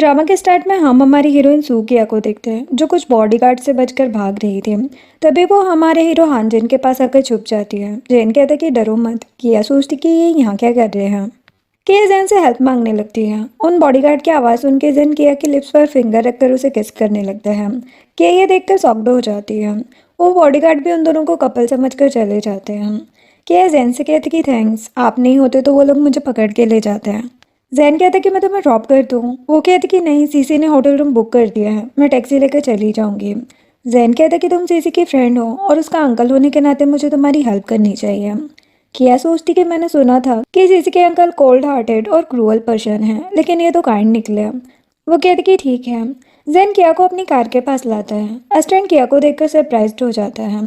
Drama के start में हम हमारी हीरोइन सूकिया को देखते हैं जो कुछ बॉडीगार्ड से बचकर भाग रही थी। तभी वो हमारे हीरो हानजिन के पास आकर छुप जाती है। जैन कहता है कि डरो मत। किया सोचती कि ये यहाँ क्या कर रहे हैं। किया जैन से हेल्प मांगने लगती है। उन बॉडीगार्ड की आवाज़ सुन के जैन किया की लिप्स पर फिंगर रखकर उसे किस करने लगता है। किया ये देखकर सॉफ्ट हो जाती है। वो बॉडीगार्ड भी उन दोनों को कपल समझकर चले जाते हैं। किया जैन से कहती कि थैंक्स, आप नहीं होते तो वो लोग मुझे पकड़ के ले जाते हैं। जैन कहता कि मैं तुम्हें ड्रॉप कर दूँ। वो कहती कि नहीं, सीसी ने होटल रूम बुक कर दिया है, मैं टैक्सी लेकर चली जाऊंगी। जैन कहता कि तुम सीसी की फ्रेंड हो और उसका अंकल होने के नाते मुझे तुम्हारी हेल्प करनी चाहिए। किया सोचती कि मैंने सुना था कि सीसी के अंकल कोल्ड हार्टेड और क्रूअल पर्सन हैं, लेकिन ये तो काइंड निकले। वो कहती कि ठीक है। जैन किया को अपनी कार के पास लाता है। असिस्टेंट किया को देखकर सरप्राइज्ड हो जाता है।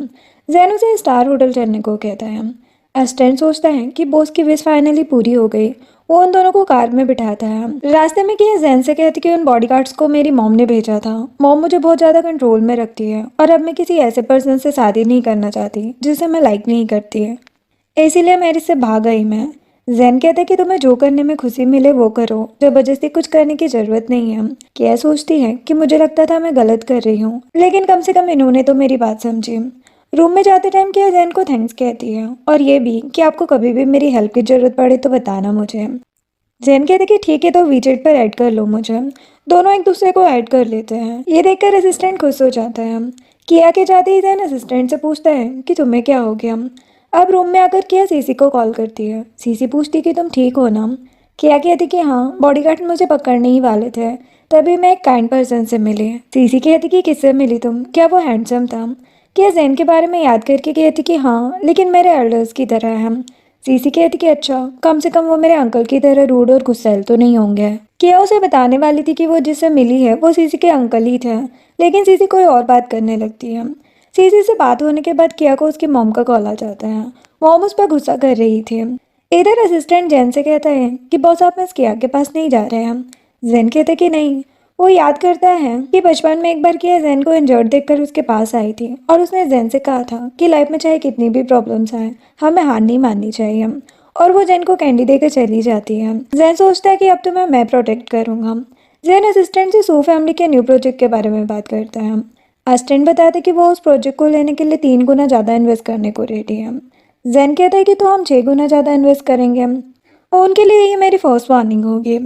जैन उसे स्टार होटल चलने को कहता है। असिस्टेंट सोचता है कि बॉस की विश फाइनली पूरी हो गई। वो उन दोनों को कार में बिठाता है। रास्ते में किया जैन से कहती कि उन बॉडीगार्ड्स को मेरी मॉम ने भेजा था। मॉम मुझे बहुत ज़्यादा कंट्रोल में रखती है और अब मैं किसी ऐसे पर्सन से शादी नहीं करना चाहती जिसे मैं लाइक नहीं करती है, इसीलिए मेरे से भाग आई मैं। जैन कहता है कि तुम्हें जो करने में खुशी मिले वो करो, जबरदस्ती कुछ करने की जरूरत नहीं है। किया सोचती है कि मुझे लगता था मैं गलत कर रही हूँ, लेकिन कम से कम इन्होंने तो मेरी बात समझी। रूम में जाते टाइम किया जैन को थैंक्स कहती है और ये भी कि आपको कभी भी मेरी हेल्प की जरूरत पड़े तो बताना मुझे। जैन कहते कि ठीक है, तो वीचेट पर ऐड कर लो मुझे। दोनों एक दूसरे को ऐड कर लेते हैं। ये देखकर असिस्टेंट खुश हो जाता है। किया के जाते ही जैन असिस्टेंट से पूछता है कि तुम्हें क्या हो गया। अब रूम में आकर किया सीसी को कॉल करती है। सीसी पूछती कि तुम ठीक हो ना। किया कहती कि हाँ, बॉडीगार्ड मुझे पकड़ने ही वाले थे, तभी मैं एक काइंड पर्सन से मिली। सीसी कहती कि किससे मिली तुम, क्या वो हैंडसम था। किया जैन के बारे में याद करके कहती कि हाँ, लेकिन मेरे एल्डर्स की तरह है। सीसी कहती कि अच्छा, कम से कम वो मेरे अंकल की तरह रूड और गुस्सैल तो नहीं होंगे। किया उसे बताने वाली थी कि वो जिससे मिली है वो सीसी के अंकल ही थे, लेकिन सीसी कोई और बात करने लगती है। सीसी से बात होने के बाद किया को उसकी मॉम का कॉल आ जाता है। मॉम उस पर गुस्सा कर रही थी। इधर असिस्टेंट जैन से कहता है कि बॉस आप मिस किया के पास नहीं जा रहे हैं। जैन कहते कि नहीं। वो याद करता है कि बचपन में एक बार किया जैन को इंजर्ड देखकर उसके पास आई थी और उसने जैन से कहा था कि लाइफ में चाहे कितनी भी प्रॉब्लम्स आए, हमें हार नहीं माननी चाहिए। और वो जैन को कैंडी देकर चली जाती है। जैन सोचता है कि अब तो मैं प्रोटेक्ट करूंगा। जैन असिस्टेंट से सू फैमिली के न्यू प्रोजेक्ट के बारे में बात करता है। असिस्टेंट बताते कि वो उस प्रोजेक्ट को लेने के लिए 3 गुना ज़्यादा इन्वेस्ट करने को रेडी है। जैन कहता है कि तो हम 6 गुना ज़्यादा इन्वेस्ट करेंगे और उनके लिए ये मेरी फर्स्ट वार्निंग होगी।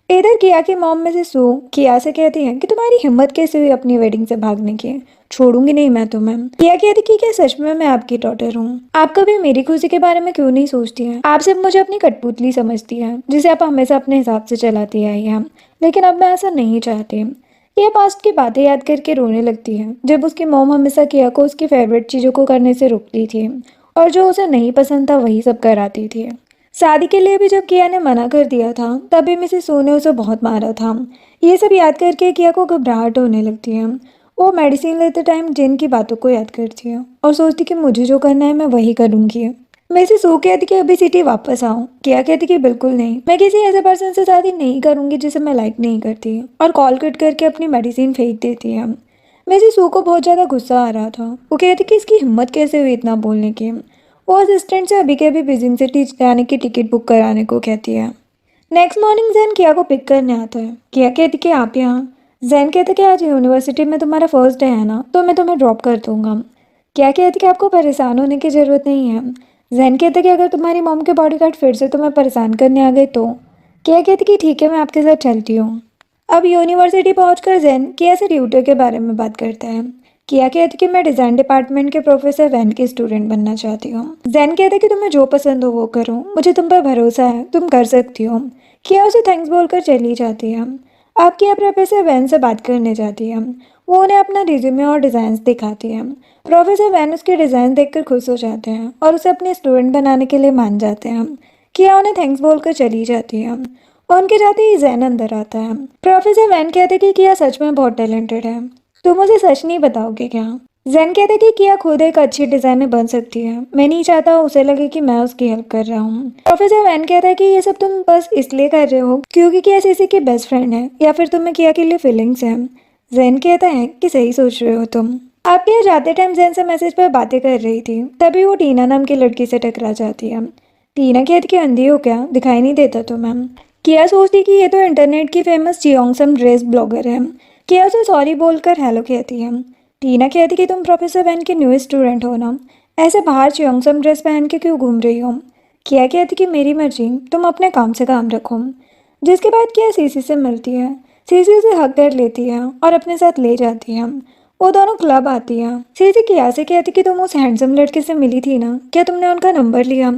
इधर किया की मॉम में से सू किया से कहती है कि तुम्हारी हिम्मत कैसे हुई अपनी वेडिंग से भागने की, छोड़ूंगी नहीं मैं तुम्हें। किया कहती कि क्या सच में मैं आपकी डॉटर हूँ? आप कभी मेरी खुशी के बारे में क्यों नहीं सोचती हैं? आप सिर्फ मुझे अपनी कठपुतली समझती हैं जिसे आप हमेशा अपने हिसाब से चलाती आई हैं, लेकिन अब मैं ऐसा नहीं चाहती। किया पास्ट की बातें याद करके रोने लगती है, जब उसकी मॉम हमेशा किया को उसकी फेवरेट चीज़ों को करने से रोकती थी और जो उसे नहीं पसंद था वही सब कराती थी। शादी के लिए भी जब किया ने मना कर दिया था तभी मिसेस सू ने उसे बहुत मारा था। ये सब याद करके किया को घबराहट होने लगती है। वो मेडिसिन लेते टाइम जिन की बातों को याद करती है और सोचती कि मुझे जो करना है मैं वही करूँगी। मिसेस सू कहती कि अभी सिटी वापस आओ। किया कहती कि बिल्कुल नहीं, मैं किसी ऐसे पर्सन से शादी नहीं करूँगी जिसे मैं लाइक नहीं करती, और कॉल कट करके अपनी मेडिसिन फेंक देती है। मिसेस सू को बहुत ज़्यादा गुस्सा आ रहा था। वो कहती कि इसकी हिम्मत कैसे हुई इतना बोलने की। वो असिस्टेंट से अभी के अभी विजिन सिटी जाने की टिकट बुक कराने को कहती है। नेक्स्ट मॉर्निंग जैन किया को पिक करने आता है। किया कहती कि आप यहाँ। जैन कहते कि आज यूनिवर्सिटी में तुम्हारा फर्स्ट डे है ना, तो मैं तुम्हें ड्रॉप कर दूंगा। किया कहती कि आपको परेशान होने की ज़रूरत नहीं है। जैन कहते कि अगर तुम्हारी मॉम के बॉडीगार्ड फिर से तुम्हें परेशान करने आ गए तो। किया कहती कि ठीक है, मैं आपके साथ चलती हूँ। अब यूनिवर्सिटी पहुंचकर जैन किया से ट्यूटर के बारे में बात करता है। किया कहती कि मैं डिज़ाइन डिपार्टमेंट के प्रोफेसर वैन की स्टूडेंट बनना चाहती हूँ। जैन कहते कि तुम्हें जो पसंद हो वो करो, मुझे तुम पर भरोसा है, तुम कर सकती हो। किया उसे थैंक्स बोलकर चली जाती है। अब किया प्रोफेसर वैन से बात करने जाती है। वो उन्हें अपना रिज्यूमे और डिज़ाइंस दिखाती है। प्रोफेसर वैन उसके डिज़ाइन देखकर खुश हो जाते हैं और उसे अपने स्टूडेंट बनाने के लिए मान जाते हैं। किया उन्हें थैंक्स बोलकर चली जाती है। उनके जाते ही जैन अंदर आता है। प्रोफेसर वैन कहते कि किया सच में बहुत टैलेंटेड है, तुम मुझे सच नहीं बताओगे क्या? जैन कहते कि किया खुद एक अच्छी डिजाइनर बन सकती है, मैं नहीं चाहता उसे लगे कि मैं उसकी हेल्प कर रहा हूँ। प्रोफेसर वैन कहता है कि ये सब तुम बस इसलिए कर रहे हो क्योंकि किया सीसी की बेस्ट फ्रेंड है, या फिर तुम्हें किया के लिए फीलिंग्स हैं। जैन कहता है कि सही सोच रहे हो तुम। आप किया जाते टाइम जैन से मैसेज पर बातें कर रही थी, तभी वो टीना नाम की लड़की से टकरा जाती है। टीना कहती कि अंधी हो क्या, दिखाई नहीं देता तुम्हें? किया सोचती कि ये तो इंटरनेट की फेमस चियोंगसम ड्रेस ब्लॉगर है। किया उसे सॉरी बोलकर हेलो कहती है। टीना कहती कि तुम प्रोफेसर बहन के न्यू स्टूडेंट हो ना, ऐसे बाहर चियोंगसम ड्रेस पहन के क्यों घूम रही हो। किया कहती कि मेरी मर्जी, तुम अपने काम से काम रखो। जिसके बाद किया सीसी से मिलती है। सीसी उसे हक कर लेती है और अपने साथ ले जाती है। वो दोनों क्लब आती है। सीसी किया से कहती कि तुम उस हैंडसम लड़के से मिली थी ना, क्या तुमने उनका नंबर लिया।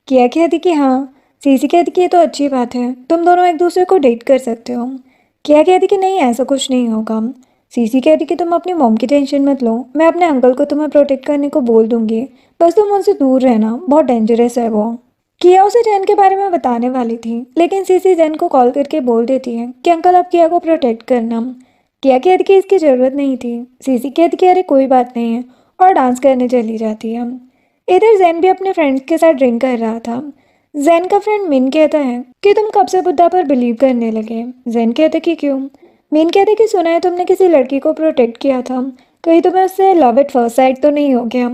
किया कहती कि हाँ। सीसी कहती कि ये तो अच्छी बात है, तुम दोनों एक दूसरे को डेट कर सकते हो। किया कहती कि नहीं, ऐसा कुछ नहीं होगा। सीसी कहती कि तुम अपनी मॉम की टेंशन मत लो, मैं अपने अंकल को तुम्हें प्रोटेक्ट करने को बोल दूंगी, बस तुम उनसे दूर रहना, बहुत डेंजरस है वो। किया उसे जैन के बारे में बताने वाली थी, लेकिन सीसी जैन को कॉल करके बोल देती है कि अंकल आप किया को प्रोटेक्ट करना। किया कहती कि इसकी ज़रूरत नहीं थी। सीसी कहती कि अरे कोई बात नहीं है, और डांस करने चली जाती है। इधर जैन भी अपने फ्रेंड्स के साथ ड्रिंक कर रहा था। जैन का फ्रेंड मिन कहता है कि तुम कब से बुद्धा पर बिलीव करने लगे। जैन कहते कि क्यों। मिन कहते कि सुना है तुमने किसी लड़की को प्रोटेक्ट किया था, कहीं तुम्हें उससे लव एट फर्स्ट साइट तो नहीं हो गया।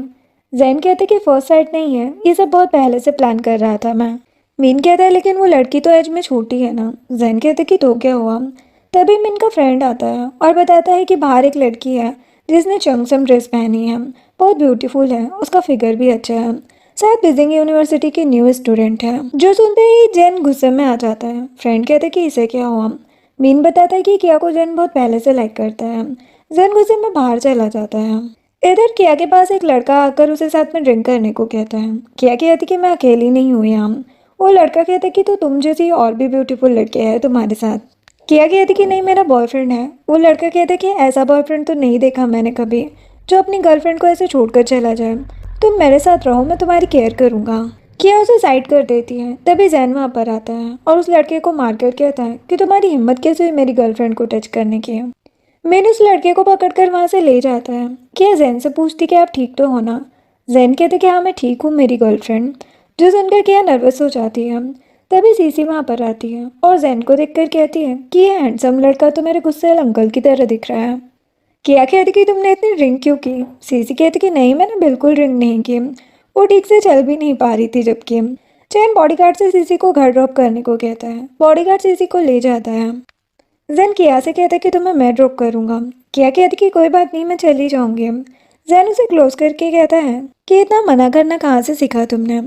जैन कहते कि फर्स्ट साइट नहीं है, ये सब बहुत पहले से प्लान कर रहा था मैं। मीन कहता है लेकिन वो लड़की तो एज में छोटी है ना। जैन कहते कि तो क्या हुआ। तभी मिन का फ्रेंड आता है और बताता है कि बाहर एक लड़की है जिसने चंगसम ड्रेस पहनी है, बहुत ब्यूटीफुल है, उसका फिगर भी अच्छा है, शायद बीजिंग यूनिवर्सिटी की न्यू स्टूडेंट है। जो सुनते ही जैन गुस्से में आ जाता है। फ्रेंड कहते कि इसे क्या हुआ। मीन बताता है कि किया को जैन बहुत पहले से लाइक करता है। जैन गुस्से में बाहर चला जाता है। इधर किया के पास एक लड़का आकर उसे साथ में ड्रिंक करने को कहता है। किया कहती कि मैं अकेली नहीं हूँ यहाँ। वो लड़का कहता है कि तो तुम जैसी और भी ब्यूटीफुल लड़के हैं तुम्हारे साथ। किया कहती कि नहीं, मेरा बॉयफ्रेंड है। वो लड़का कहता है कि ऐसा बॉयफ्रेंड तो नहीं देखा मैंने कभी, जो अपनी गर्लफ्रेंड को ऐसे छोड़कर चला जाए। तुम मेरे साथ रहो, मैं तुम्हारी केयर करूँगा। किया उसे साइड कर देती है। तभी जैन वहाँ पर आता है और उस लड़के को मारकर कहता है कि तुम्हारी हिम्मत कैसे हुई मेरी गर्लफ्रेंड को टच करने की। मैंने उस लड़के को पकड़कर वहाँ से ले जाता है। क्या जैन से पूछती कि आप ठीक तो हो ना। जैन कहते कि हाँ मैं ठीक हूँ मेरी गर्लफ्रेंड। जो सुनकर क्या नर्वस हो जाती है। तभी सीसी वहाँ पर आती है और जैन को देखकर कहती है कि ये हैंडसम लड़का तो मेरे गुस्सैल अंकल की तरह दिख रहा है। किया कहती कि तुमने इतनी ड्रिंक क्यों की। सीसी कहती कि नहीं, मैंने बिल्कुल ड्रिंक नहीं की, वो ठीक से चल भी नहीं पा रही थी जबकि। जैन बॉडीगार्ड से सीसी को घर ड्रॉप करने को कहता है। बॉडीगार्ड सीसी को ले जाता है। जैन किया से कहता है कि तुम्हें मैं ड्रॉप करूंगा। किया कहती कि कोई बात नहीं, मैं चली जाऊंगी। जैन उसे क्लोज करके कहता है कि इतना मना करना कहाँ से सीखा तुमने।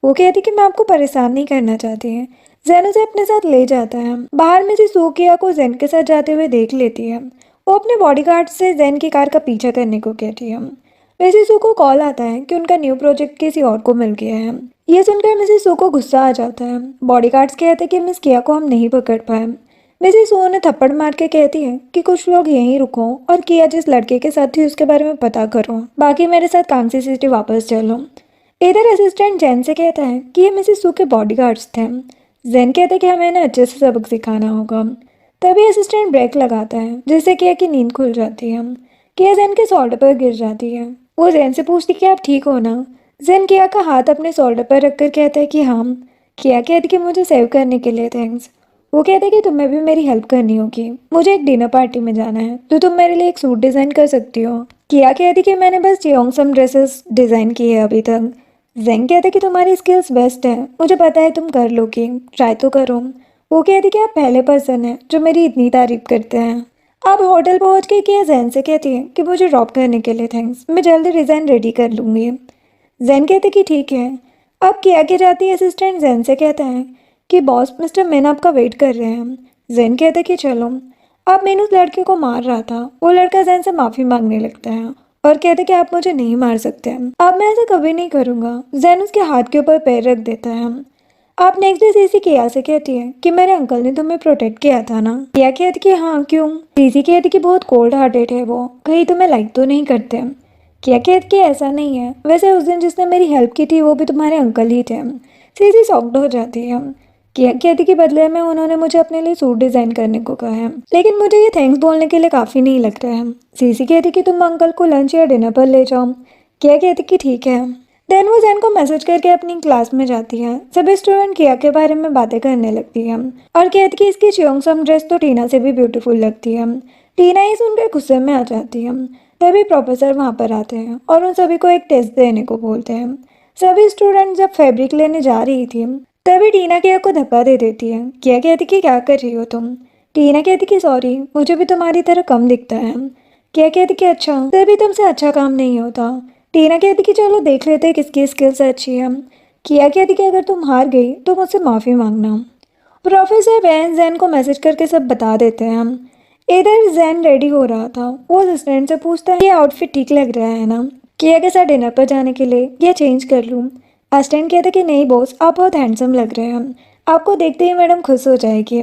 वो कहती कि मैं आपको परेशान नहीं करना चाहती है। जैन उसे अपने साथ ले जाता है। बाहर में से किया को जैन के साथ जाते हुए देख लेती है। वो अपने बॉडीगार्ड से जैन की कार का पीछा करने को कहती है। वैसे सू को कॉल आता है कि उनका न्यू प्रोजेक्ट किसी और को मिल गया है। ये सुनकर मिसेस सू को गुस्सा आ जाता है। बॉडीगार्ड्स कहते हैं कि मिस किया को हम नहीं पकड़ पाए। मिसेस सू ने थप्पड़ मार के कहती है कि कुछ लोग यहीं रुको और किया जिस लड़के के साथ थी उसके बारे में पता करो, बाकी मेरे साथ काम से सिटी वापस चलो। इधर असिस्टेंट जैन से कहता है कि ये मिसेस सू के बॉडीगार्ड्स थे। जैन कहते हैं कि हमें इन्हें अच्छे से सबक सिखाना होगा। तभी असिस्टेंट ब्रेक लगाता है जिससे किया की नींद खुल जाती है। किया जैन के शोल्डर पर गिर जाती है। वो जैन से पूछती कि आप ठीक हो ना। जैन किया का हाथ अपने शोल्डर पर रखकर कहता है कि हाँ। किया कहती कि मुझे सेव करने के लिए थैंक्स। वो कहते कि तुम्हें भी मेरी हेल्प करनी होगी, मुझे एक डिनर पार्टी में जाना है, तो तुम मेरे लिए एक सूट डिज़ाइन कर सकती हो। किया कहती कि मैंने बस चियोंगसम ड्रेसेस डिज़ाइन की है अभी तक। जेंग कहते कि तुम्हारी स्किल्स बेस्ट है, मुझे पता है तुम कर लोगी, ट्राई तो करो। वो कहती कि आप पहले पर्सन हैं जो मेरी इतनी तारीफ करते हैं। अब होटल पहुंच के किया जैन से कहती है कि मुझे ड्रॉप करने के लिए थैंक्स, मैं जल्दी डिज़ाइन रेडी कर लूँगी। जैन कहते कि ठीक है। अब किया के जाती असिस्टेंट जैन से कहता है कि बॉस मिस्टर मैन आपका वेट कर रहे हैं। जैन कहते कि चलो। अब मैंने उस लड़के को मार रहा था। वो लड़का जैन से माफ़ी मांगने लगता है और कहते कि आप मुझे नहीं मार सकते, अब मैं ऐसा कभी नहीं करूँगा। जैन उसके हाथ के ऊपर पैर रख देता है। आप नेक्स्ट डे सीसी किया से कहती है कि मेरे अंकल ने तुम्हें प्रोटेक्ट किया था ना। किया कहती कि हाँ क्यों। सीसी कहती कि बहुत कोल्ड हार्टेड है वो, कहीं तुम्हें लाइक तो नहीं करते। किया कहती कि ऐसा नहीं है, वैसे उस दिन जिसने मेरी हेल्प की थी वो भी तुम्हारे अंकल ही थे। सीसी शॉक्ड हो जाती है। किया कहती कि बदले में उन्होंने मुझे अपने लिए सूट डिज़ाइन करने को कहा है, लेकिन मुझे ये थैंक्स बोलने के लिए काफ़ी नहीं लग रहा है। सीसी कहती कि तुम अंकल को लंच या डिनर पर ले जाओ। किया कहती कि ठीक है। देन वो जैन को मैसेज करके अपनी क्लास में जाती है। सभी स्टूडेंट किया के बारे में बातें करने लगती है और कहती कि इसकी चियोंगसम ड्रेस तो टीना से भी ब्यूटीफुल लगती है। टीना ही सुनकर गुस्से में आ जाती है। तभी प्रोफेसर वहाँ पर आते हैं और उन सभी को एक टेस्ट देने को बोलते हैं। सभी स्टूडेंट जब फैब्रिक लेने जा रही थी तभी टीना किया को धक्का दे देती है। किया कहती कि क्या कर रही हो तुम। टीना कहती कि सॉरी, मुझे भी तुम्हारी तरह कम दिखता है। किया कहती कि अच्छा, तभी तुमसे अच्छा काम नहीं होता। टीना कहती कि चलो देख लेते हैं किसकी स्किल्स अच्छी है। किया कहती कि अगर तुम हार गई तो मुझसे माफ़ी मांगना। प्रोफेसर वैन जैन को मैसेज करके सब बता देते हैं। इधर जैन रेडी हो रहा था। वो असिस्टेंट से पूछता है ये आउटफिट ठीक लग रहा है ना, किया के साथ डिनर पर जाने के लिए, या चेंज कर लूँ। असिस्टेंट कहता कि नहीं बॉस, आप बहुत हैंडसम लग रहे हैं, आपको देखते ही मैडम खुश हो जाएगी।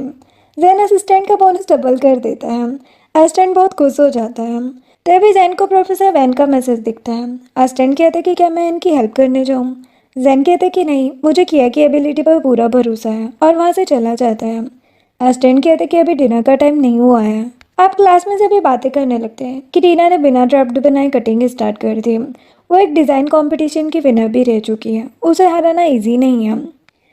जैन असिस्टेंट का बोनस डबल कर देता है। असिस्टेंट बहुत खुश हो जाता है। तभी जैन को प्रोफेसर वैन का मैसेज दिखता है। असिस्टेंट कहता है कि क्या मैं इनकी हेल्प करने जाऊँ। जैन कहते कि नहीं, मुझे किया की एबिलिटी पर पूरा भरोसा है, और वहाँ से चला जाता है। असिस्टेंट कहते कि अभी डिनर का टाइम नहीं हुआ है। आप क्लास में सभी बातें करने लगते हैं कि टीना ने बिना ड्राफ्ट बनाए कटिंग स्टार्ट कर दी। वो एक डिज़ाइन कंपटीशन की विनर भी रह चुकी है, उसे हराना इजी नहीं है।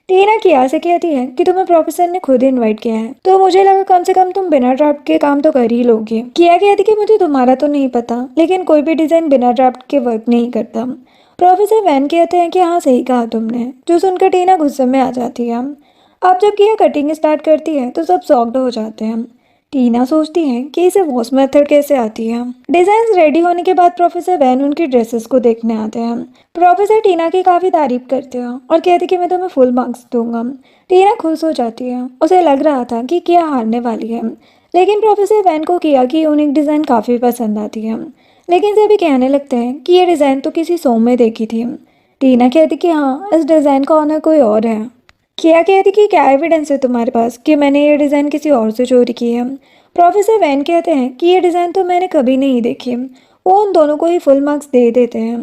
टीना किया से कहती है कि तुम्हें प्रोफेसर ने खुद इनवाइट किया है, तो मुझे लगा कम से कम तुम बिना ड्राफ्ट के काम तो कर ही लोगे। किया कहती कि मुझे तुम्हारा तो नहीं पता, लेकिन कोई भी डिज़ाइन बिना ड्राफ्ट के वर्क नहीं करता। प्रोफेसर वैन कहते हैं कि हाँ सही कहा तुमने, जो सुनकर टीना गुस्से में आ जाती है। अब जब किया कटिंग स्टार्ट करती है तो सब शॉक्ड हो जाते हैं। टीना सोचती है कि इसे वॉश मेथड कैसे आती है। डिजाइन रेडी होने के बाद प्रोफेसर वैन उनकी ड्रेसेस को देखने आते हैं। प्रोफेसर टीना की काफ़ी तारीफ करते हैं और कहते कि मैं तुम्हें फुल मार्क्स दूंगा। टीना खुश हो जाती है, उसे लग रहा था कि किया हारने वाली है, लेकिन प्रोफेसर वैन को किया की यूनिक डिज़ाइन काफ़ी पसंद आती है। लेकिन सभी कहने लगते हैं कि ये डिज़ाइन तो किसी शो में देखी थी। टीना कहती कि हाँ, इस डिज़ाइन का ऑनर कोई और है। किया कहती कि क्या एविडेंस है तुम्हारे पास कि मैंने ये डिज़ाइन किसी और से चोरी की है। प्रोफेसर वैन कहते हैं कि ये डिज़ाइन तो मैंने कभी नहीं देखी। वो उन दोनों को ही फुल मार्क्स दे देते हैं।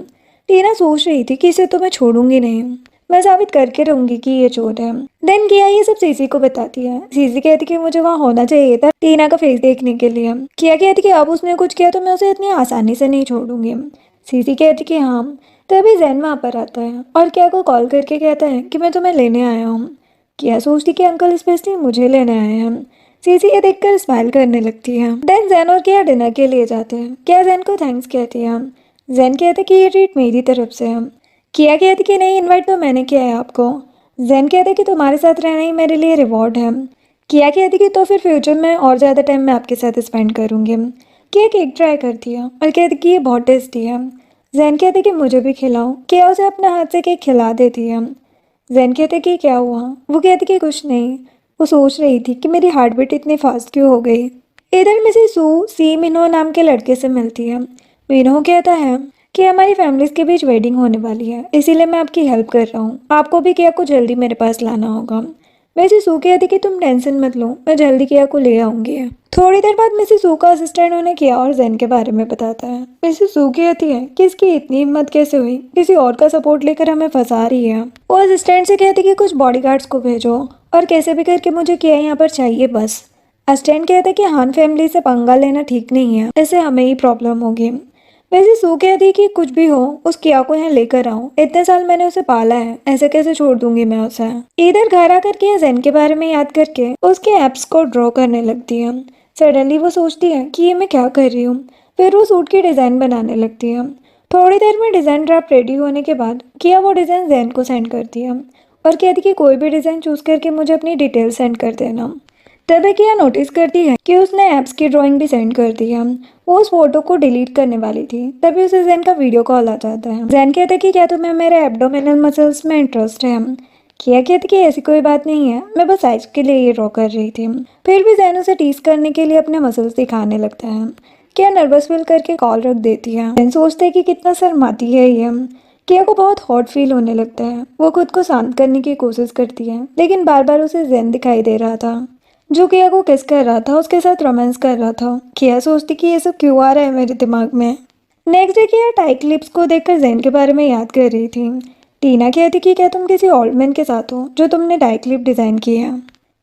टीना सोच रही थी कि इसे तो मैं छोड़ूंगी नहीं, मैं साबित करके रहूंगी कि ये चोर है। देन किया ये सब सीसी को बताती है। सीसी कहती कि मुझे वहाँ होना चाहिए था टीना का फेस देखने के लिए। किया कहती कि अब उसने कुछ किया तो मैं उसे इतनी आसानी से नहीं छोड़ूंगी। सीसी कहती कि हाँ। तभी जैन वहाँ पर आता है और किया को कॉल करके कहता है कि मैं तुम्हें लेने आया हूँ। किया सोचती कि अंकल स्पेशली मुझे लेने आए हैं। सीसी ये देखकर स्माइल करने लगती है। देन जैन और किया डिनर के लिए जाते हैं। किया जैन को थैंक्स कहती है। जैन कहते कि ये ट्रीट मेरी तरफ से है। किया कहती कि नहीं, इनवाइट तो मैंने किया है आपको। जैन कहते कि तुम्हारे साथ रहना ही मेरे लिए रिवॉर्ड है। किया कहती कि तो फिर फ्यूचर में और ज़्यादा टाइम मैं आपके साथ स्पेंड करूँगी। किया केक ट्राई करती है और कहती कि ये बहुत टेस्टी है। जैन कहते कि मुझे भी खिलाओ। किया उसे अपने हाथ से केक खिला देती है। जैन कहते कि क्या हुआ। वो कहती कि कुछ नहीं, वो सोच रही थी कि मेरी हार्ट बीट इतनी फास्ट क्यों हो गई। इधर मिसेस सू सी मिन्हो नाम के लड़के से मिलती है। मिन्हो कहता है कि हमारी फैमिलीज के बीच वेडिंग होने वाली है, इसीलिए मैं आपकी हेल्प कर रहा हूँ, आपको भी किया को जल्दी मेरे पास लाना होगा। वैसे सू कहती कि तुम टेंशन मत लो, मैं जल्दी किया को ले आऊँगी। थोड़ी देर बाद मिसेस सू का असिस्टेंट उन्हें किया और जैन के बारे में बताता है। मिसेस सू कहती है कि इसकी इतनी हिम्मत कैसे हुई, किसी और का सपोर्ट लेकर हमें फंसा रही है। वो असिस्टेंट से कहती कि कुछ बॉडीगार्ड्स को भेजो और कैसे भी करके मुझे किया यहाँ पर चाहिए बस। असिस्टेंट कहता है कि हान फैमिली से पंगा लेना ठीक नहीं है, इससे हमें ही प्रॉब्लम होगी। वैसे सू कहती कि कुछ भी हो उस किया को यहाँ लेकर आओ, इतने साल मैंने उसे पाला है, ऐसे कैसे छोड़ दूंगी मैं उसे। इधर घर आकर के जैन के बारे में याद करके उसके एप्स को ड्रॉ करने लगती है। सडनली वो सोचती है कि ये मैं क्या कर रही हूँ। फिर वो सूट की डिज़ाइन बनाने लगती है। थोड़ी देर में डिज़ाइन ड्राफ्ट रेडी होने के बाद किया वो डिज़ाइन जैन को सेंड करती है और कहती कि कोई भी डिज़ाइन चूज करके मुझे अपनी डिटेल सेंड कर देना। तभी किया नोटिस करती है कि उसने एप्स की ड्राइंग भी सेंड कर दी है। वो उस फोटो को डिलीट करने वाली थी, तभी उसे जैन का वीडियो कॉल आ जाता है। जैन कहता है कि क्या तुम्हें मेरे एब्डोमिनल मसल्स में इंटरेस्ट है। किया कहती कि ऐसी कोई बात नहीं है, मैं बस साइज के लिए ये ड्रॉ कर रही थी। फिर भी जैन उसे टीज करने के लिए अपने मसल्स दिखाने लगता है। किया नर्वस फील करके कॉल रख देती है। जैन सोचते है कि कितना शर्माती है ये। किया को बहुत हॉट फील होने लगता है। वो खुद को शांत करने की कोशिश करती है, लेकिन बार बार उसे जैन दिखाई दे रहा था, जो किया को किस कर रहा था, उसके साथ रोमांस कर रहा था। किया सोचती कि ये सब क्यों आ रहा है मेरे दिमाग में। नेक्स्ट डे किया टाई क्लिप्स को देखकर जैन के बारे में याद कर रही थी। टीना कहती कि क्या तुम किसी ओल्ड मैन के साथ हो जो तुमने टाई क्लिप डिज़ाइन की है।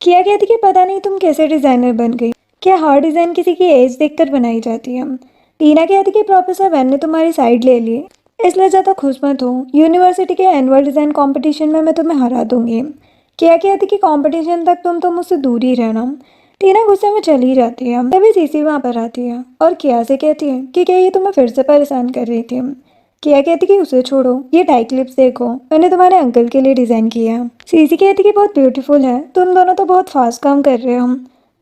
किया कहती कि पता नहीं तुम कैसे डिज़ाइनर बन गई, क्या हर डिज़ाइन किसी की एज देखकर बनाई जाती है। टीना कहती कि प्रोफेसर वैन ने तुम्हारी साइड ले ली, इसलिए ज़्यादा खुश मत हो, यूनिवर्सिटी के एनुअल डिज़ाइन कॉम्पिटिशन में मैं तुम्हें हरा दूंगी। किया कहती कि कंपटीशन तक तुम तो मुझसे दूर ही रहना। टीना गुस्से में चली जाती है। तभी सीसी वहाँ पर आती है और किया से कहती है कि क्या ये तुम्हें फिर से परेशान कर रही थी। किया कहती कि उसे छोड़ो, ये टाई क्लिप्स देखो, मैंने तुम्हारे अंकल के लिए डिज़ाइन किया है। सीसी कहती कि बहुत ब्यूटीफुल है, तुम दोनों तो बहुत फास्ट काम कर रहे हो।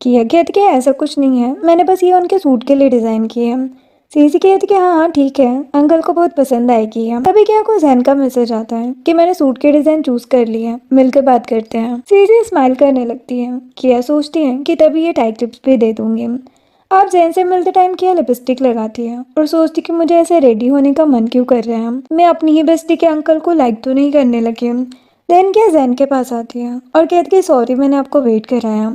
किया कहती कि ऐसा कुछ नहीं है, मैंने बस ये उनके सूट के लिए डिज़ाइन किया है। सीसी कहती कि हाँ हाँ ठीक है, अंकल को बहुत पसंद आएगी ये। तभी किया को जहन का मैसेज आता है कि मैंने सूट के डिज़ाइन चूज कर लिया है, मिलकर बात करते हैं। सीसी स्माइल करने लगती है। किया सोचती है कि तभी ये टाई क्लिप्स भी दे दूंगी। आप जैन से मिलते टाइम किया लिपस्टिक लगाती है और सोचती कि मुझे ऐसे रेडी होने का मन क्यों कर रहा है, मैं अपनी ही बेस्टी के अंकल को लाइक तो नहीं करने लगी। देन क्या जैन के पास आती है और कहती कि सॉरी मैंने आपको वेट कराया।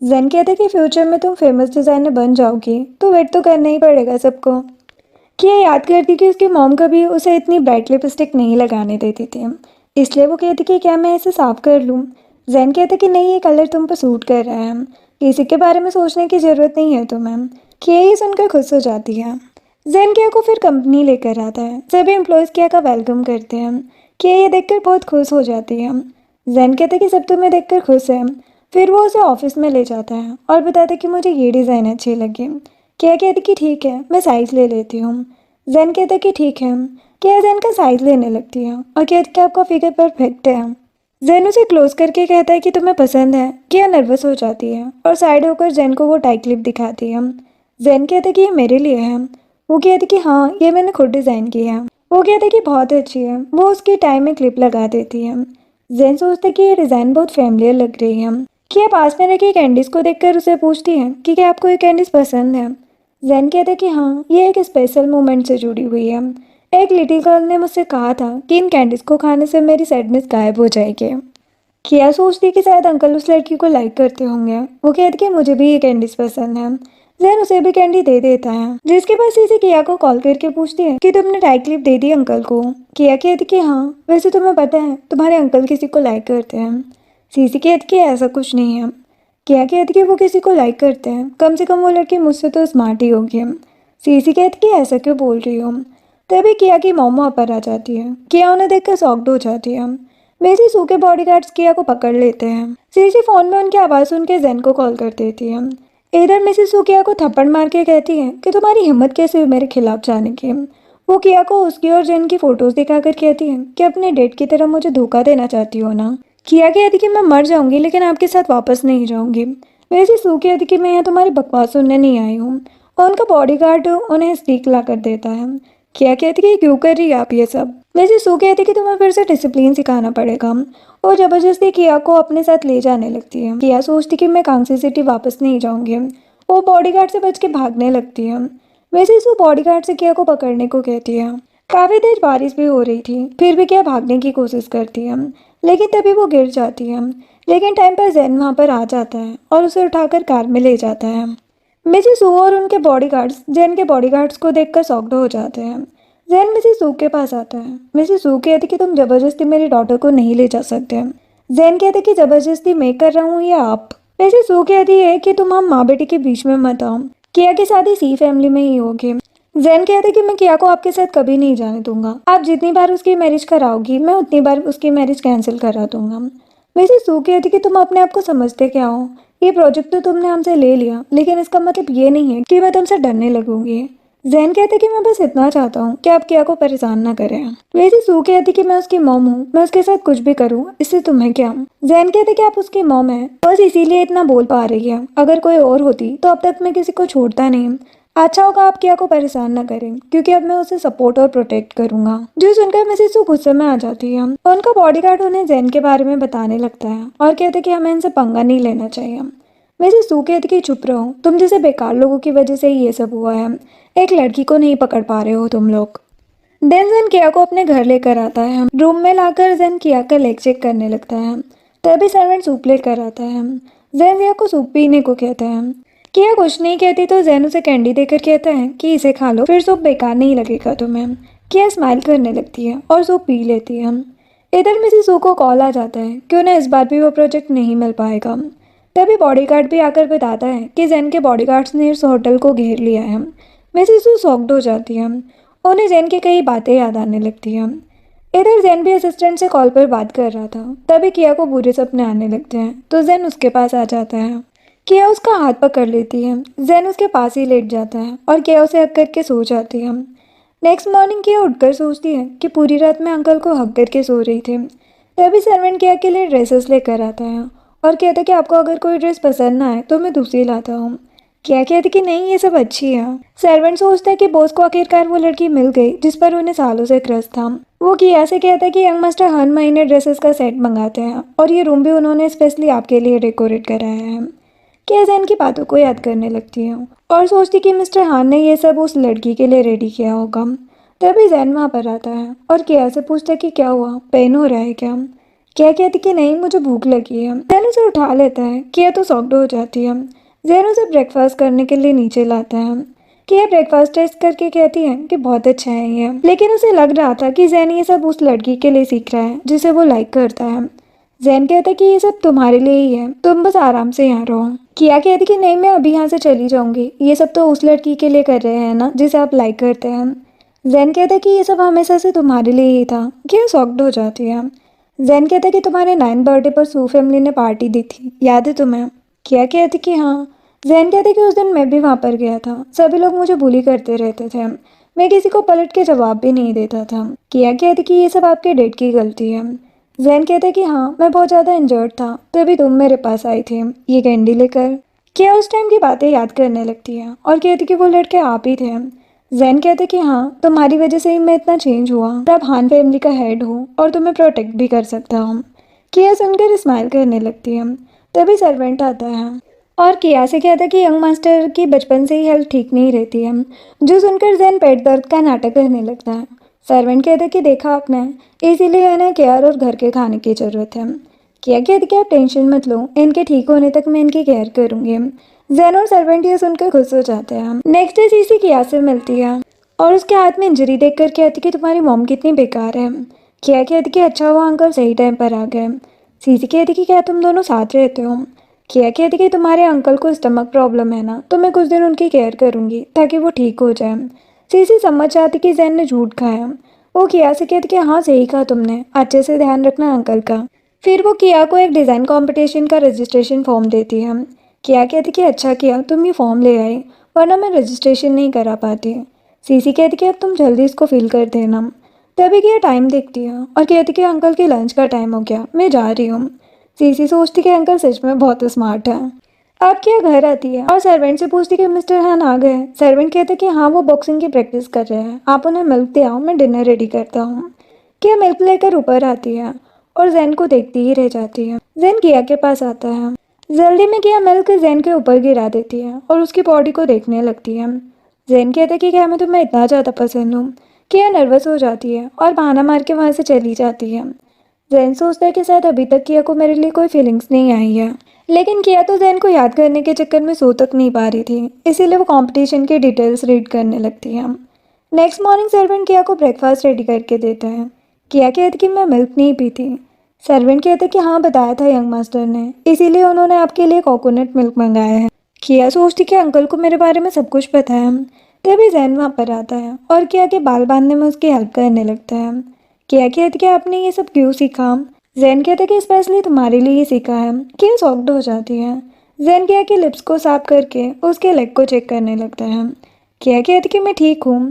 जैन कहता है कि फ्यूचर में तुम फेमस डिज़ाइनर बन जाओगी तो वेट तो करना ही पड़ेगा सबको। किया याद करती कि उसकी मॉम कभी उसे इतनी ब्राइट लिपस्टिक नहीं लगाने देती थी, इसलिए वो कहती कि क्या मैं इसे साफ कर लूँ। जैन कहता कि नहीं, ये कलर तुम पर सूट कर रहा है, किसी के बारे में सोचने की ज़रूरत नहीं है तुम्हें। किया ये सुनकर खुश हो जाती है। जैन किया को फिर कंपनी लेकर आता है, सभी एम्प्लॉयज़ किया का वेलकम करते हैं। किया ये देखकर बहुत खुश हो जाती है। जैन कहता है कि सब तुम्हें देखकर खुश है। फिर वो उसे ऑफिस में ले जाता है और बताता है कि मुझे ये डिज़ाइन अच्छी लगी। किया कहती कि ठीक है, मैं साइज़ ले लेती हूँ। जैन कहता कि ठीक है। किया जैन का साइज़ लेने लगती है और कहती कि आपका फिगर परफेक्ट है। जैन उसे क्लोज करके कहता है कि तुम्हें पसंद है। किया नर्वस हो जाती है और साइड होकर जैन को वो टाई क्लिप दिखाती है। जैन कहता है कि ये मेरे लिए है। वो कहती कि हाँ, ये मैंने खुद डिज़ाइन किया है। वो कहता है कि बहुत अच्छी है। वो उसकी टाई में क्लिप लगा देती है। जैन सोचता है कि ये डिज़ाइन बहुत फेमिलियर लग रही है। किया पास में रखी कैंडीज़ को देखकर उसे पूछती है कि क्या आपको ये कैंडीज़ पसंद है। जैन कहता है कि हाँ, ये एक स्पेशल मोमेंट से जुड़ी हुई है। एक लिटिल गर्ल ने मुझसे कहा था कि इन कैंडीज़ को खाने से मेरी सैडनेस गायब हो जाएगी। किया सोचती कि शायद अंकल उस लड़की को लाइक करते होंगे। वो कहती कि मुझे भी ये कैंडीज़ पसंद है। जैन उसे भी कैंडी दे देता है, जिसके बाद सीसी किया को कॉल करके पूछती है कि तुमने टाई क्लिप दे दी अंकल को। किया कहती कि हाँ, वैसे तुम्हें पता है तुम्हारे अंकल किसी को लाइक करते हैं। सीसी कहती कि ऐसा कुछ नहीं है। किया कहती कि वो किसी को लाइक करते हैं, कम से कम वो लड़की मुझसे तो स्मार्ट ही होगी। सीसी कहती कि ऐसा क्यों बोल रही हो। तभी किया की मॉम वहाँ पर आ जाती है। किया उन्हें देखकर शॉक्ड हो जाती है। मेसी सू के बॉडीगार्ड्स किया को पकड़ लेते हैं। सीसी फोन में उनकी आवाज़ सुन के जैन को कॉल कर देती है। इधर मिसेस सू किया को थप्पड़ मार के कहती है कि तुम्हारी हिम्मत कैसे हुई मेरे खिलाफ जाने की। वो किया को उसकी और जैन की फोटोज दिखाकर कहती है कि अपने डेट की तरह मुझे धोखा देना चाहती हो ना। किया कहती कि मैं मर जाऊंगी लेकिन आपके साथ वापस नहीं जाऊंगी। वैसे सू कहती कि मैं यहाँ तुम्हारी बकवास सुनने नहीं आई हूँ, और उनका बॉडीगार्ड उन्हें स्टिक ला कर देता है। किया कहती कि क्यों कर रही है आप ये सब। वैसे सू कहती कि तुम्हें फिर से डिसिप्लिन सिखाना पड़ेगा, और जबरदस्ती किया को अपने साथ ले जाने लगती है। किया सोचती कि मैं कांसी सिटी वापस नहीं जाऊंगी। वो बॉडीगार्ड से बच के भागने लगती है। वैसे सू बॉडीगार्ड से किया को पकड़ने को कहती है। काफी तेज बारिश भी हो रही थी, फिर भी किया भागने की कोशिश करती है, लेकिन तभी वो गिर जाती है। लेकिन टाइम पर जैन वहाँ पर आ जाता है और उसे उठाकर कार में ले जाता है। मिसेस सू और उनके बॉडीगार्ड्स जैन के बॉडीगार्ड्स को देखकर शॉक्ड हो जाते हैं। जैन मिसेस सू के पास आता है। मिसेस सू कहती कि तुम जबरदस्ती मेरी डॉटर को नहीं ले जा सकते। जैन कहते कि जबरदस्ती मैं कर रहा हूँ या आप। मिसेस सू कहती है कि तुम हम माँ बेटी के बीच में मत आओ, किया की शादी सी फैमिली में ही होगी। जैन कहते कि मैं किया को आपके साथ कभी नहीं जाने दूंगा, आप जितनी बार उसकी मैरिज कराओगी मैं उतनी बार उसकी मैरिज कैंसिल करा दूंगा। मिसेस सू कहती कि तुम अपने आप को समझते क्या हो, ये प्रोजेक्ट तो तुमने हमसे ले लिया, लेकिन इसका मतलब ये नहीं है कि मैं तुमसे डरने लगूंगी। जैन कहते कि मैं बस इतना चाहता हूँ कि आप किया को परेशान ना करें। वैसे सू कहती कि मैं उसकी मॉम हूँ, मैं उसके साथ कुछ भी करूँ इससे तुम्हें क्या। जैन कहते कि आप उसकी मॉम है, बस इसीलिए इतना बोल पा रही है, अगर कोई और होती तो अब तक मैं किसी को छोड़ता नहीं। अच्छा होगा आप किया को परेशान ना करें, क्योंकि अब मैं उसे सपोर्ट और प्रोटेक्ट करूंगा। जो सुनकर मिसेस सू गुस्से में आ जाती है। उनका बॉडीगार्ड उन्हें जैन के बारे में बताने लगता है और कहते कि हमें इनसे पंगा नहीं लेना चाहिए। मिसेस सू कहती कि चुप रहो, तुम जैसे बेकार लोगों की वजह से ही ये सब हुआ है, एक लड़की को नहीं पकड़ पा रहे हो तुम लोग। देन जैन किया को अपने घर लेकर आता है। रूम में लाकर जैन किया का लेग चेक करने लगता है। तभी सर्वेंट सूप लेकर आता है। जैन किया को सूप पीने को कहता है। किया कुछ नहीं कहती तो जैन उसे कैंडी देकर कहता है कि इसे खा लो, फिर सूप बेकार नहीं लगेगा तुम्हें। किया स्माइल करने लगती है और सूप पी लेती है। इधर मिसेस सू को कॉल आ जाता है कि उन्हें इस बार भी वो प्रोजेक्ट नहीं मिल पाएगा। तभी बॉडीगार्ड भी आकर बताता है कि जैन के बॉडीगार्ड्स ने इस होटल को घेर लिया है। मिसेस सू शॉक्ड हो जाती है। उन्हें जैन की कई बातें याद आने लगती हैं। इधर जैन भी असिस्टेंट से कॉल पर बात कर रहा था। तभी किया को बुरे सपने आने लगते हैं तो जैन उसके पास आ जाता है। किया उसका हाथ पकड़ लेती है। जैन उसके पास ही लेट जाता है और किया उसे हक करके सो जाती है। नेक्स्ट मॉर्निंग किया उठकर सोचती है कि पूरी रात में अंकल को हक करके सो रही थी। तभी सर्वेंट किया के लिए ड्रेसेस लेकर आता है और कहता है कि आपको अगर कोई ड्रेस पसंद ना आए तो मैं दूसरी लाता हूँ। क्या कहती कि नहीं, ये सब अच्छी है। सर्वेंट सोचता है कि बॉस को आखिरकार वो लड़की मिल गई जिस पर उन्हें सालों से क्रश था। वो किया से कहता है कि यंग मास्टर हर महीने ड्रेसेस का सेट मंगाते हैं और ये रूम भी उन्होंने स्पेशली आपके लिए डेकोरेट कराया है। किया जैन की बातों को याद करने लगती है और सोचती कि मिस्टर हान ने ये सब उस लड़की के लिए रेडी किया होगा। तभी जैन वहाँ पर आता है और किया से पूछता है कि क्या हुआ, पेन हो रहा है क्या। क्या कहती कि नहीं, मुझे भूख लगी है। जैन उसे उठा लेता है। किया तो सॉक्ड हो जाती है। जैन उसे ब्रेकफास्ट करने के लिए नीचे लाता है। किया ब्रेकफास्ट टेस्ट करके कहती है कि बहुत अच्छा है ये, लेकिन उसे लग रहा था कि जैन ये सब उस लड़की के लिए सीख रहा है जिसे वो लाइक करता है। जैन कहता है कि ये सब तुम्हारे लिए ही है, तुम बस आराम से यहाँ रहो। किया कहती कि नहीं, मैं अभी यहाँ से चली जाऊंगी, ये सब तो उस लड़की के लिए कर रहे हैं ना जिसे आप लाइक करते हैं। जैन कहता है कि ये सब हमेशा से तुम्हारे लिए ही था। किया सॉक्ड हो जाती है। जैन कहता है कि तुम्हारे 9th बर्थडे पर सू फैमिली ने पार्टी दी थी, याद है तुम्हें। किया कहती कि हाँ। जैन कहते कि उस दिन मैं भी वहाँ पर गया था, सभी लोग मुझे बुली करते रहते थे, मैं किसी को पलट के जवाब भी नहीं देता था। किया कहती कि ये सब आपके डेट की गलती है। जैन कहते कि हाँ, मैं बहुत ज़्यादा इंजर्ड था तभी तुम मेरे पास आई थी ये कैंडी लेकर। किया उस टाइम की बातें याद करने लगती है और कहती कि वो लड़के आप ही थे। जैन कहते कि हाँ, तुम्हारी वजह से ही मैं इतना चेंज हुआ और अब हान फैमिली का हेड हूँ और तुम्हें प्रोटेक्ट भी कर सकता हूँ। किया सुनकर स्माइल करने लगती है। तभी सर्वेंट आता है और किया से कहता है कि यंग मास्टर की बचपन से ही हेल्थ ठीक नहीं रहती है, जो सुनकर जैन पेट दर्द का नाटक करने लगता है। सर्वेंट कहता है कि देखा आपने, इसीलिए इन्हें केयर और घर के खाने की ज़रूरत है। किया कहती कि आप टेंशन मत लो, इनके ठीक होने तक मैं इनकी केयर करूँगी। जैन और सर्वेंट ये सुनकर खुश हो जाते हैं। नेक्स्ट डे सीसी किया से मिलती है और उसके हाथ में इंजरी देखकर कहती कि तुम्हारी मॉम कितनी बेकार है। किया कहती कि अच्छा हुआ अंकल सही टाइम पर आ गए। सीसी कहती कि क्या तुम दोनों साथ रहते हो। किया कहती कि तुम्हारे अंकल को स्टमक प्रॉब्लम है ना, तो मैं कुछ दिन उनकी केयर करूँगी ताकि वो ठीक हो जाए। सीसी समझ जाती कि जैन ने झूठ खाया। वो किया से कहती कि हाँ सही कहा तुमने, अच्छे से ध्यान रखना अंकल का। फिर वो किया को एक डिज़ाइन कंपटीशन का रजिस्ट्रेशन फॉर्म देती है। किया कहती कि अच्छा किया तुम ये फॉर्म ले आई, वरना मैं रजिस्ट्रेशन नहीं करा पाती। सीसी कहती कि अब तुम जल्दी इसको फिल कर देना। तभी किया टाइम देखती है और कहती कि अंकल के लंच का टाइम हो गया, मैं जा रही हूँ। सीसी सोचती कि अंकल सच में बहुत स्मार्ट है। अब क्या घर आती है और सर्वेंट से पूछती कि मिस्टर हान आ गए। सर्वेंट कहते कि हाँ, वो बॉक्सिंग की प्रैक्टिस कर रहे हैं, आप उन्हें मिल्क दे आओ, मैं डिनर रेडी करता हूँ। किया मिल्क लेकर ऊपर आती है और जैन को देखती ही रह जाती है। जैन किया के पास आता है। जल्दी में किया मिल्क जैन के ऊपर गिरा देती है और उसकी बॉडी को देखने लगती है। जैन कहता है कि क्या मैं तुम्हें इतना ज़्यादा पसंद हूँ। किया नर्वस हो जाती है और बहाना मार के वहाँ से चली जाती है। जैन सोचता है कि शायद अभी तक किया को मेरे लिए कोई फीलिंग्स नहीं आई है, लेकिन किया तो जैन को याद करने के चक्कर में सो तक नहीं पा रही थी, इसीलिए वो कंपटीशन की डिटेल्स रीड करने लगती है। नेक्स्ट मॉर्निंग सर्वेंट किया को ब्रेकफास्ट रेडी करके देता है। किया कहती कि मैं मिल्क नहीं पीती। सर्वेंट कहते कि हाँ, बताया था यंग मास्टर ने, इसीलिए उन्होंने आपके लिए कोकोनट मिल्क मंगाया है। किया सोचती कि अंकल को मेरे बारे में सब कुछ पता है। तभी जैन वहाँ पर आता है और किया के बाल बांधने में उसकी हेल्प करने लगता है। किया कहती कि आपने ये सब क्यों सीखा। जैन कहता कि स्पेशली तुम्हारे लिए ही सीखा है। किया सॉक्ड हो जाती है। जैन किया के लिप्स को साफ करके उसके लेग को चेक करने लगता है। किया कहती कि मैं ठीक हूँ।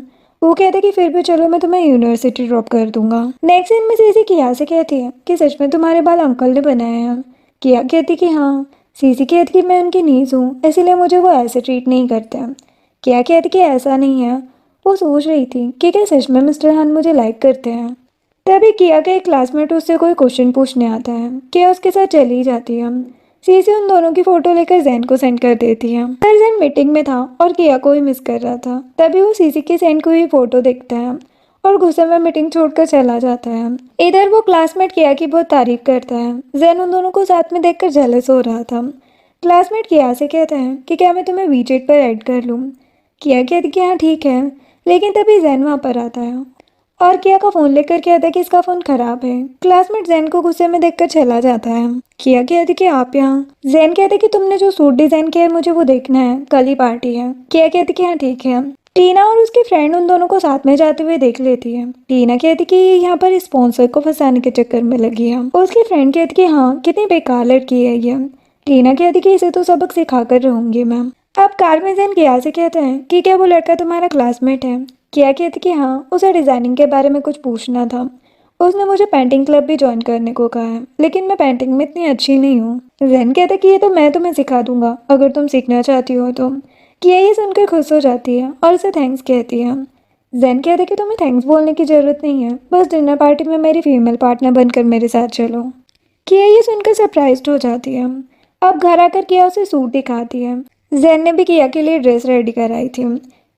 वो कहते कि फिर भी चलो, मैं तुम्हें यूनिवर्सिटी ड्रॉप कर दूंगा। नेक्स्ट सीन में सीसी किया से कहती है कि सच में तुम्हारे बाल अंकल ने बनाए हैं। किया कहती कि हाँ। सीसी कहती कि मैं उनकी नीज हूँ, इसलिए मुझे वो ऐसे ट्रीट नहीं करते। किया कहती कि ऐसा नहीं है। वो सोच रही थी कि क्या सच में मिस्टर हान मुझे लाइक करते हैं। तभी किया का एक क्लासमेट उससे कोई क्वेश्चन पूछने आता है। किया उसके साथ चली जाती है। सीसी उन दोनों की फोटो लेकर जैन को सेंड कर देती है। पर जैन मीटिंग में था और किया को ही मिस कर रहा था। तभी वो सीसी की सेंड हुई फोटो देखता है और गुस्से में मीटिंग छोड़कर चला जाता है। इधर वो क्लासमेट किया की बहुत तारीफ करता है। जैन उन दोनों को साथ में देखकर जेलस हो रहा था। क्लासमेट किया से कहता है कि क्या मैं तुम्हें वीचेट पर ऐड कर लूँ। किया कहती कि हाँ ठीक है, लेकिन तभी जैन वहाँ पर आता है और किया का फोन लेकर कहता है कि इसका फोन खराब है। क्लासमेट जैन को गुस्से में देखकर चला जाता है। किया कहती कि आप यहाँ। जैन कहते कि तुमने जो सूट डिजाइन किया है मुझे वो देखना है, कल ही पार्टी है। किया कहती कि हाँ ठीक है। टीना और उसकी फ्रेंड उन दोनों को साथ में जाते हुए देख लेती है। टीना कहती कि ये यहाँ पर स्पॉन्सर को फंसाने के चक्कर में लगी है। उसकी फ्रेंड कहती कि हाँ, कितनी बेकार लड़की है ये। टीना कहती कि इसे तो सबक सिखा कर रहूंगी मैं। अब कार में जैन किया से कहते हैं कि क्या वो लड़का तुम्हारा क्लासमेट है। किया कहती कि हाँ, उसे डिज़ाइनिंग के बारे में कुछ पूछना था। उसने मुझे पेंटिंग क्लब भी ज्वाइन करने को कहा है, लेकिन मैं पेंटिंग में इतनी अच्छी नहीं हूँ। जैन कहता कि ये तो मैं तुम्हें सिखा दूंगा अगर तुम सीखना चाहती हो तो। किया ये सुनकर खुश हो जाती है और उसे थैंक्स कहती है। जैन कहता कि तुम्हें थैंक्स बोलने की ज़रूरत नहीं है, बस डिनर पार्टी में मेरी फीमेल पार्टनर बनकर मेरे साथ चलो। किया ये सुनकर सरप्राइज्ड हो जाती है। अब घर आकर किया उसे सूट दिखाती है। जैन ने भी किया के लिए ड्रेस रेडी कराई थी।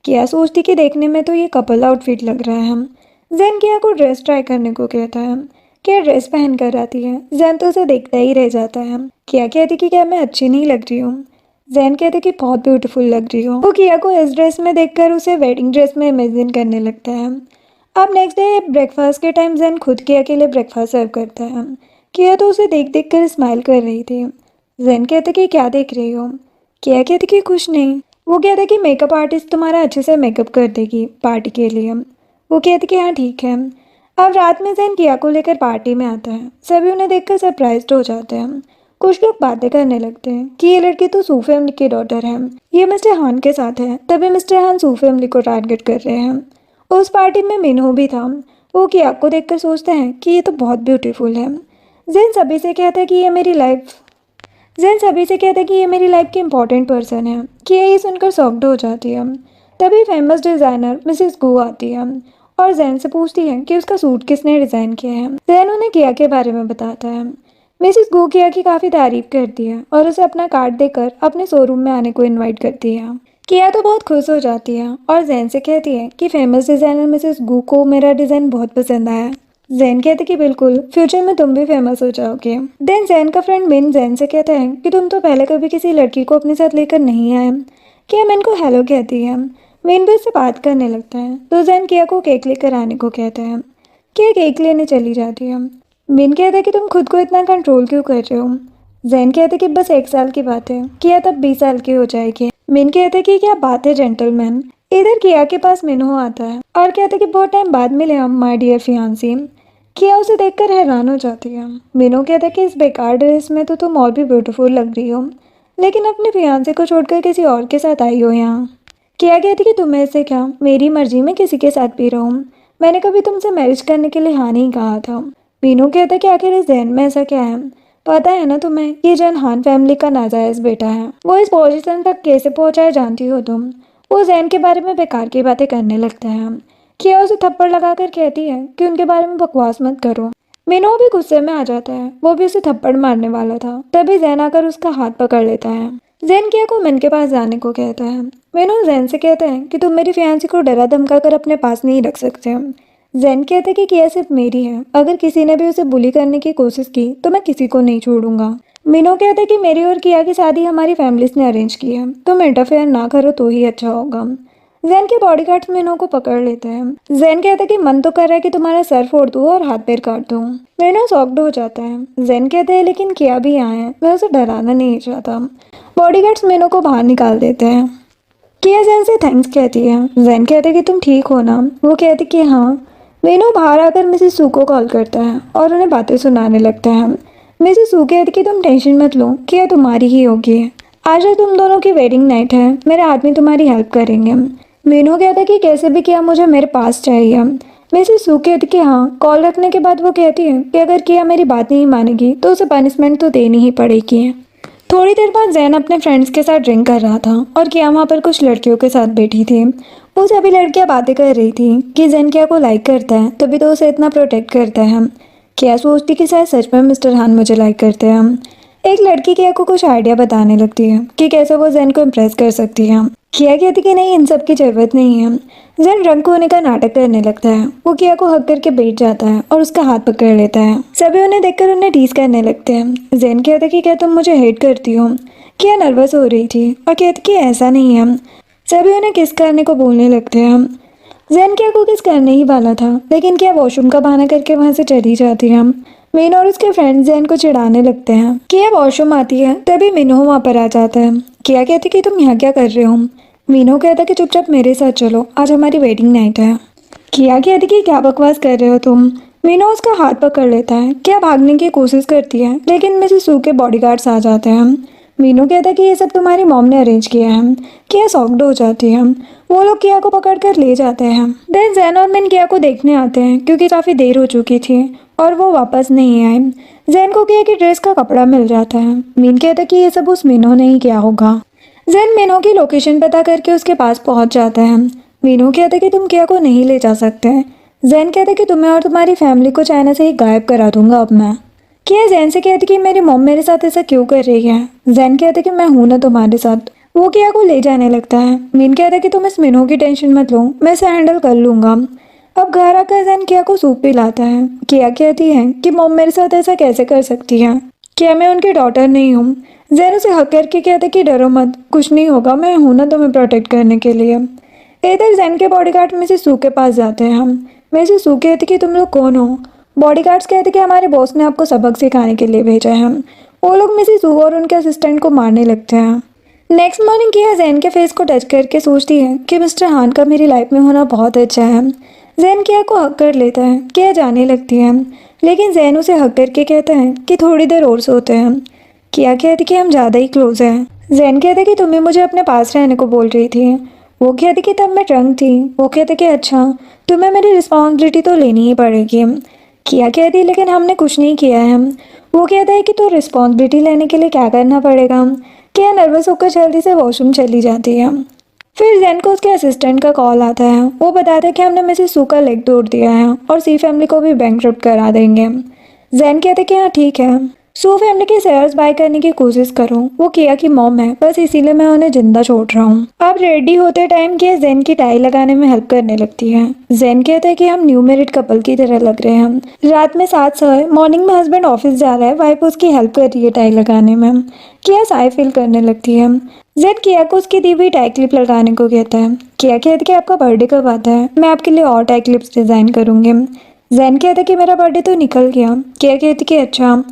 किया सोचती कि देखने में तो ये कपल आउटफिट लग रहा है। जैन किया को ड्रेस ट्राई करने को कहता है। किया ड्रेस पहन कर आती है। जैन तो उसे देखता ही रह जाता है। किया कहती कि क्या मैं अच्छी नहीं लग रही हूँ। जैन कहते कि बहुत ब्यूटीफुल लग रही हो। वो किया को इस ड्रेस में देखकर उसे वेडिंग ड्रेस में इमेजिन करने लगता है। अब नेक्स्ट डे ब्रेकफास्ट के टाइम जैन खुद किया के लिए ब्रेकफास्ट सर्व करता है। किया तो उसे देख देख कर स्माइल कर रही थी। जैन कहते कि क्या देख रही हो। किया कहते कि कुछ नहीं। वो कहता कि मेकअप आर्टिस्ट तुम्हारा अच्छे से मेकअप कर देगी पार्टी के लिए। वो कहती कि हाँ ठीक है। अब रात में जैन किया को लेकर पार्टी में आता है। सभी उन्हें देखकर सरप्राइज्ड हो जाते हैं। कुछ लोग बातें करने लगते हैं कि ये लड़की तो सू फैमिली की डॉटर है, ये मिस्टर हान के साथ है। तभी मिस्टर हान सू फैमिली को टारगेट कर रहे हैं। उस पार्टी में मिनहो भी था। वो किया को देखकर सोचते हैं कि ये तो बहुत ब्यूटीफुल है। जैन सभी से कहता है कि ये मेरी लाइफ की इम्पोर्टेंट पर्सन है। किया ये सुनकर शॉक्ड हो जाती है। तभी फेमस डिज़ाइनर मिसेस गू आती है और जैन से पूछती है कि उसका सूट किसने डिज़ाइन किया है। जैन उन्हें किया के बारे में बताता है। मिसेस गू किया की काफ़ी तारीफ करती है और उसे अपना कार्ड देकर अपने शोरूम में आने को इनवाइट करती है। किया तो बहुत खुश हो जाती है और जैन से कहती है कि फेमस डिज़ाइनर मिसेस गू को मेरा डिज़ाइन बहुत पसंद आया। जैन कहते कि बिल्कुल, फ्यूचर में तुम भी फेमस हो जाओगे। देन जैन का फ्रेंड मिन जैन से कहता है कि तुम तो पहले कभी किसी लड़की को अपने साथ लेकर नहीं आए। किया मिन को हेलो कहती है। मिन भी उससे बात करने लगता है तो जैन किया को केक लेकर आने को कहता है। किया केक लेने चली जाती है। मिन कहता है कि तुम खुद को इतना कंट्रोल क्यों कर रहे हो। जैन कहते कि बस 1 साल की बात है, किया तब 20 साल की हो जाएगी। मिन कहता है कि क्या बात है जेंटलमैन। इधर किया के पास मिनहो आता है और कहता है कि बहुत टाइम बाद मिले हम माय डियर फियांसी। किया उसे देखकर हैरान हो जाती है। मिनो कहता है कि इस बेकार ड्रेस में तो तुम और भी ब्यूटीफुल लग रही हो, लेकिन अपने फियांसे को छोड़कर किसी और के साथ आई हो यहाँ। किया कहती कि तुम्हें इससे क्या, मेरी मर्जी में किसी के साथ भी रहूँ। मैंने कभी तुमसे मैरिज करने के लिए हाँ नहीं कहा था। मीनू कहता कि आखिर इस जैन में ऐसा क्या है। पता है ना तुम्हें, ये जैन हान फैमिली का नाजायज बेटा है। वो इस पोजीशन तक कैसे पहुंचा है जानती हो तुम। वो जैन के बारे में बेकार की बातें करने लगता है। किया उसे थप्पड़ लगाकर कहती है कि उनके बारे में बकवास मत करो। मीनू भी गुस्से में आ जाता है। वो भी उसे थप्पड़ मारने वाला था, तभी जैन आकर उसका हाथ पकड़ लेता है। जैन किया को मिन के पास जाने को कहता है। मीनू जैन से कहता है कि तुम मेरी फियांसी को डरा धमका कर अपने पास नहीं रख सकते। जैन कहता है कि किया सिर्फ मेरी है, अगर किसी ने भी उसे बुली करने की कोशिश की तो मैं किसी को नहीं छोड़ूंगा। मीनू कहता है कि मेरी और किया की शादी हमारी फैमिलीज ने अरेंज की है, तुम इंटरफेयर ना करो तो ही अच्छा होगा। जैन के बॉडीगार्ड्स मीनू को पकड़ लेते हैं। जैन कहता है कि मन तो कर रहा है कि तुम्हारा सर फोड़ दूं और हाथ पैर काट दूं। मीनू शॉक्ड हो जाता है। जैन कहते हैं लेकिन किया भी यहाँ है, मैं उसे डराना नहीं चाहता। बॉडीगार्ड्स मीनू को बाहर निकाल देते हैं। किया जैन से थैंक्स कहती है। जैन कहता है कि तुम ठीक हो ना। वो कहती कि हाँ। मीनू बाहर आकर मिसेस सू को कॉल करता है और उन्हें बातें सुनाने लगता है। मिसेस सू कहती कि तुम टेंशन मत लो, किया तुम्हारी ही होगी। आज तुम दोनों की वेडिंग नाइट है, मेरे आदमी तुम्हारी हेल्प करेंगे। मीनू कहता कि कैसे भी किया मुझे मेरे पास चाहिए। मिसेस सू कहती कि हाँ। कॉल रखने के बाद वो कहती है कि अगर किया मेरी बात नहीं मानेगी तो उसे पनिशमेंट तो देनी ही पड़ेगी। थोड़ी देर बाद जैन अपने फ्रेंड्स के साथ ड्रिंक कर रहा था और किया वहाँ पर कुछ लड़कियों के साथ बैठी थी। वो सभी लड़कियाँ बातें कर रही थी कि जैन किया को लाइक करता है, तभी तो उसे इतना प्रोटेक्ट करता है। किया सोचती कि शायद सच में मिस्टर हान मुझे लाइक करते हैं। एक लड़की किया को कुछ आइडिया बताने लगती है कि कैसे वो जैन को इम्प्रेस कर सकती है। किया कहती कि नहीं, इन सब की जरूरत नहीं है। जैन ड्रंक होने का नाटक करने लगता है। वो किया को हक करके बैठ जाता है और उसका हाथ पकड़ लेता है। सभी उन्हें देखकर उन्हें टीज करने लगते हैं। जैन कहता कि क्या तुम मुझे हेट करती हो। किया नर्वस हो रही थी और कहती कि ऐसा नहीं है। सभी उन्हें किस करने को बोलने लगते हैं। जैन किया को किस करने ही वाला था, लेकिन किया वॉशरूम का बहाना करके वहाँ से चली जाती है। मीनू और उसके फ्रेंड्स जैन को चिढ़ाने लगते हैं। किया वॉशरूम आती है, तभी मीनू वहाँ पर आ जाता है। किया कहती कि तुम यहाँ क्या कर रहे हो। मीनू कहता कि चुपचाप मेरे साथ चलो, आज हमारी वेडिंग नाइट है। किया कहती कि क्या बकवास कर रहे हो तुम। मीनू उसका हाथ पकड़ लेता है। किया भागने की कोशिश करती है, लेकिन मिसेस सू के बॉडीगार्ड्स आ जाते हैं। मीनू कहता है कि ये सब तुम्हारी मॉम ने अरेंज किया है। किया शॉक्ड हो जाती है। वो लोग किया को पकड़ कर ले जाते हैं। देन जैन और मिन किया को देखने आते हैं क्योंकि काफ़ी देर हो चुकी थी और वो वापस नहीं आए। जैन को किया की ड्रेस का कपड़ा मिल जाता है। मीन कहता है कि ये सब उस मीनू ने ही किया होगा। जैन मीनू की लोकेशन पता करके उसके पास पहुंच जाता है। मीनू कहता है कि तुम किया को नहीं ले जा सकते। जैन कहता है कि तुम्हें और तुम्हारी फैमिली को चाइना से ही गायब करा दूंगा अब मैं। किया जैन से कहती कि मेरी मॉम मेरे साथ ऐसा क्यों कर रही है। जैन कहता कि मैं हूं ना तुम्हारे साथ। वो किया को ले जाने लगता है। मीन कहता कि तुम इस मीनू की टेंशन मत लो, मैं इसे हैंडल कर लूंगा। अब घर आकर जैन किया को सूप पिलाता है। किया कहती है कि मॉम मेरे साथ ऐसा कैसे कर सकती है, क्या मैं उनकी डॉटर नहीं हूँ। जैन उसे हक करके कहता कि डरो मत, कुछ नहीं होगा, मैं हूं ना तुम्हें प्रोटेक्ट करने के लिए। इधर जैन के बॉडीगार्ड मिसेस सू के पास जाते हैं। हम मिसेस सू कहती कि तुम लोग कौन हो। बॉडीगार्ड्स कहते कि हमारे बॉस ने आपको सबक सिखाने के लिए भेजा है। वो लोग मिसेस सू और उनके असिस्टेंट को मारने लगते हैं। नेक्स्ट मॉर्निंग किया जैन के फेस को टच करके सोचती है कि मिस्टर हान का मेरी लाइफ में होना बहुत अच्छा है। जैन किया को हक कर लेता है। किया जाने लगती है लेकिन जैन उसे हक करके कहता है कि थोड़ी देर और सोते हैं। किया कहती कि हम ज़्यादा ही क्लोज हैं। जैन कहते कि तुम्हें मुझे अपने पास रहने को बोल रही थी। वो कहती कि तब मैं ड्रंक थी। वो कहते कि अच्छा, तुम्हें मेरी रिस्पॉन्सिबिलिटी तो लेनी ही पड़ेगी। किया कहती लेकिन हमने कुछ नहीं किया है। वो कहता है कि तो रिस्पॉन्सिबिलिटी लेने के लिए क्या करना पड़ेगा। किया नर्वस होकर जल्दी से वॉशरूम चली जाती है। फिर जैन को उसके असिस्टेंट का कॉल आता है। वो बताता है कि हमने मिसेस सू का लेग तोड़ दिया है और सी फैमिली को भी बैंकरप्ट करा देंगे। जैन कहते कि हाँ ठीक है, सू फैमिली के शेयर्स बाय करने की कोशिश करो। वो किया की मॉम है, बस इसीलिए मैं उन्हें जिंदा छोड़ रहा हूँ। अब रेडी होते टाइम किया जैन की टाई लगाने में हेल्प करने लगती है। जैन कहता है कि हम न्यू मैरिड कपल की तरह लग रहे हैं। रात में 7 है, मॉर्निंग में हस्बैंड ऑफिस जा रहा है, वाइफ उसकी हेल्प कर रही है टाई लगाने में। किया साई फील करने लगती है। जेड किया को उसकी दी हुई टाई क्लिप लगाने को कहता है। किया कहता है कि आपका बर्थडे कब आता है, मैं आपके लिए और टाई क्लिप्स डिजाइन करूंगी। जैन कहता है कि मेरा बर्थडे तो निकल गया। किया कहती कि अच्छा।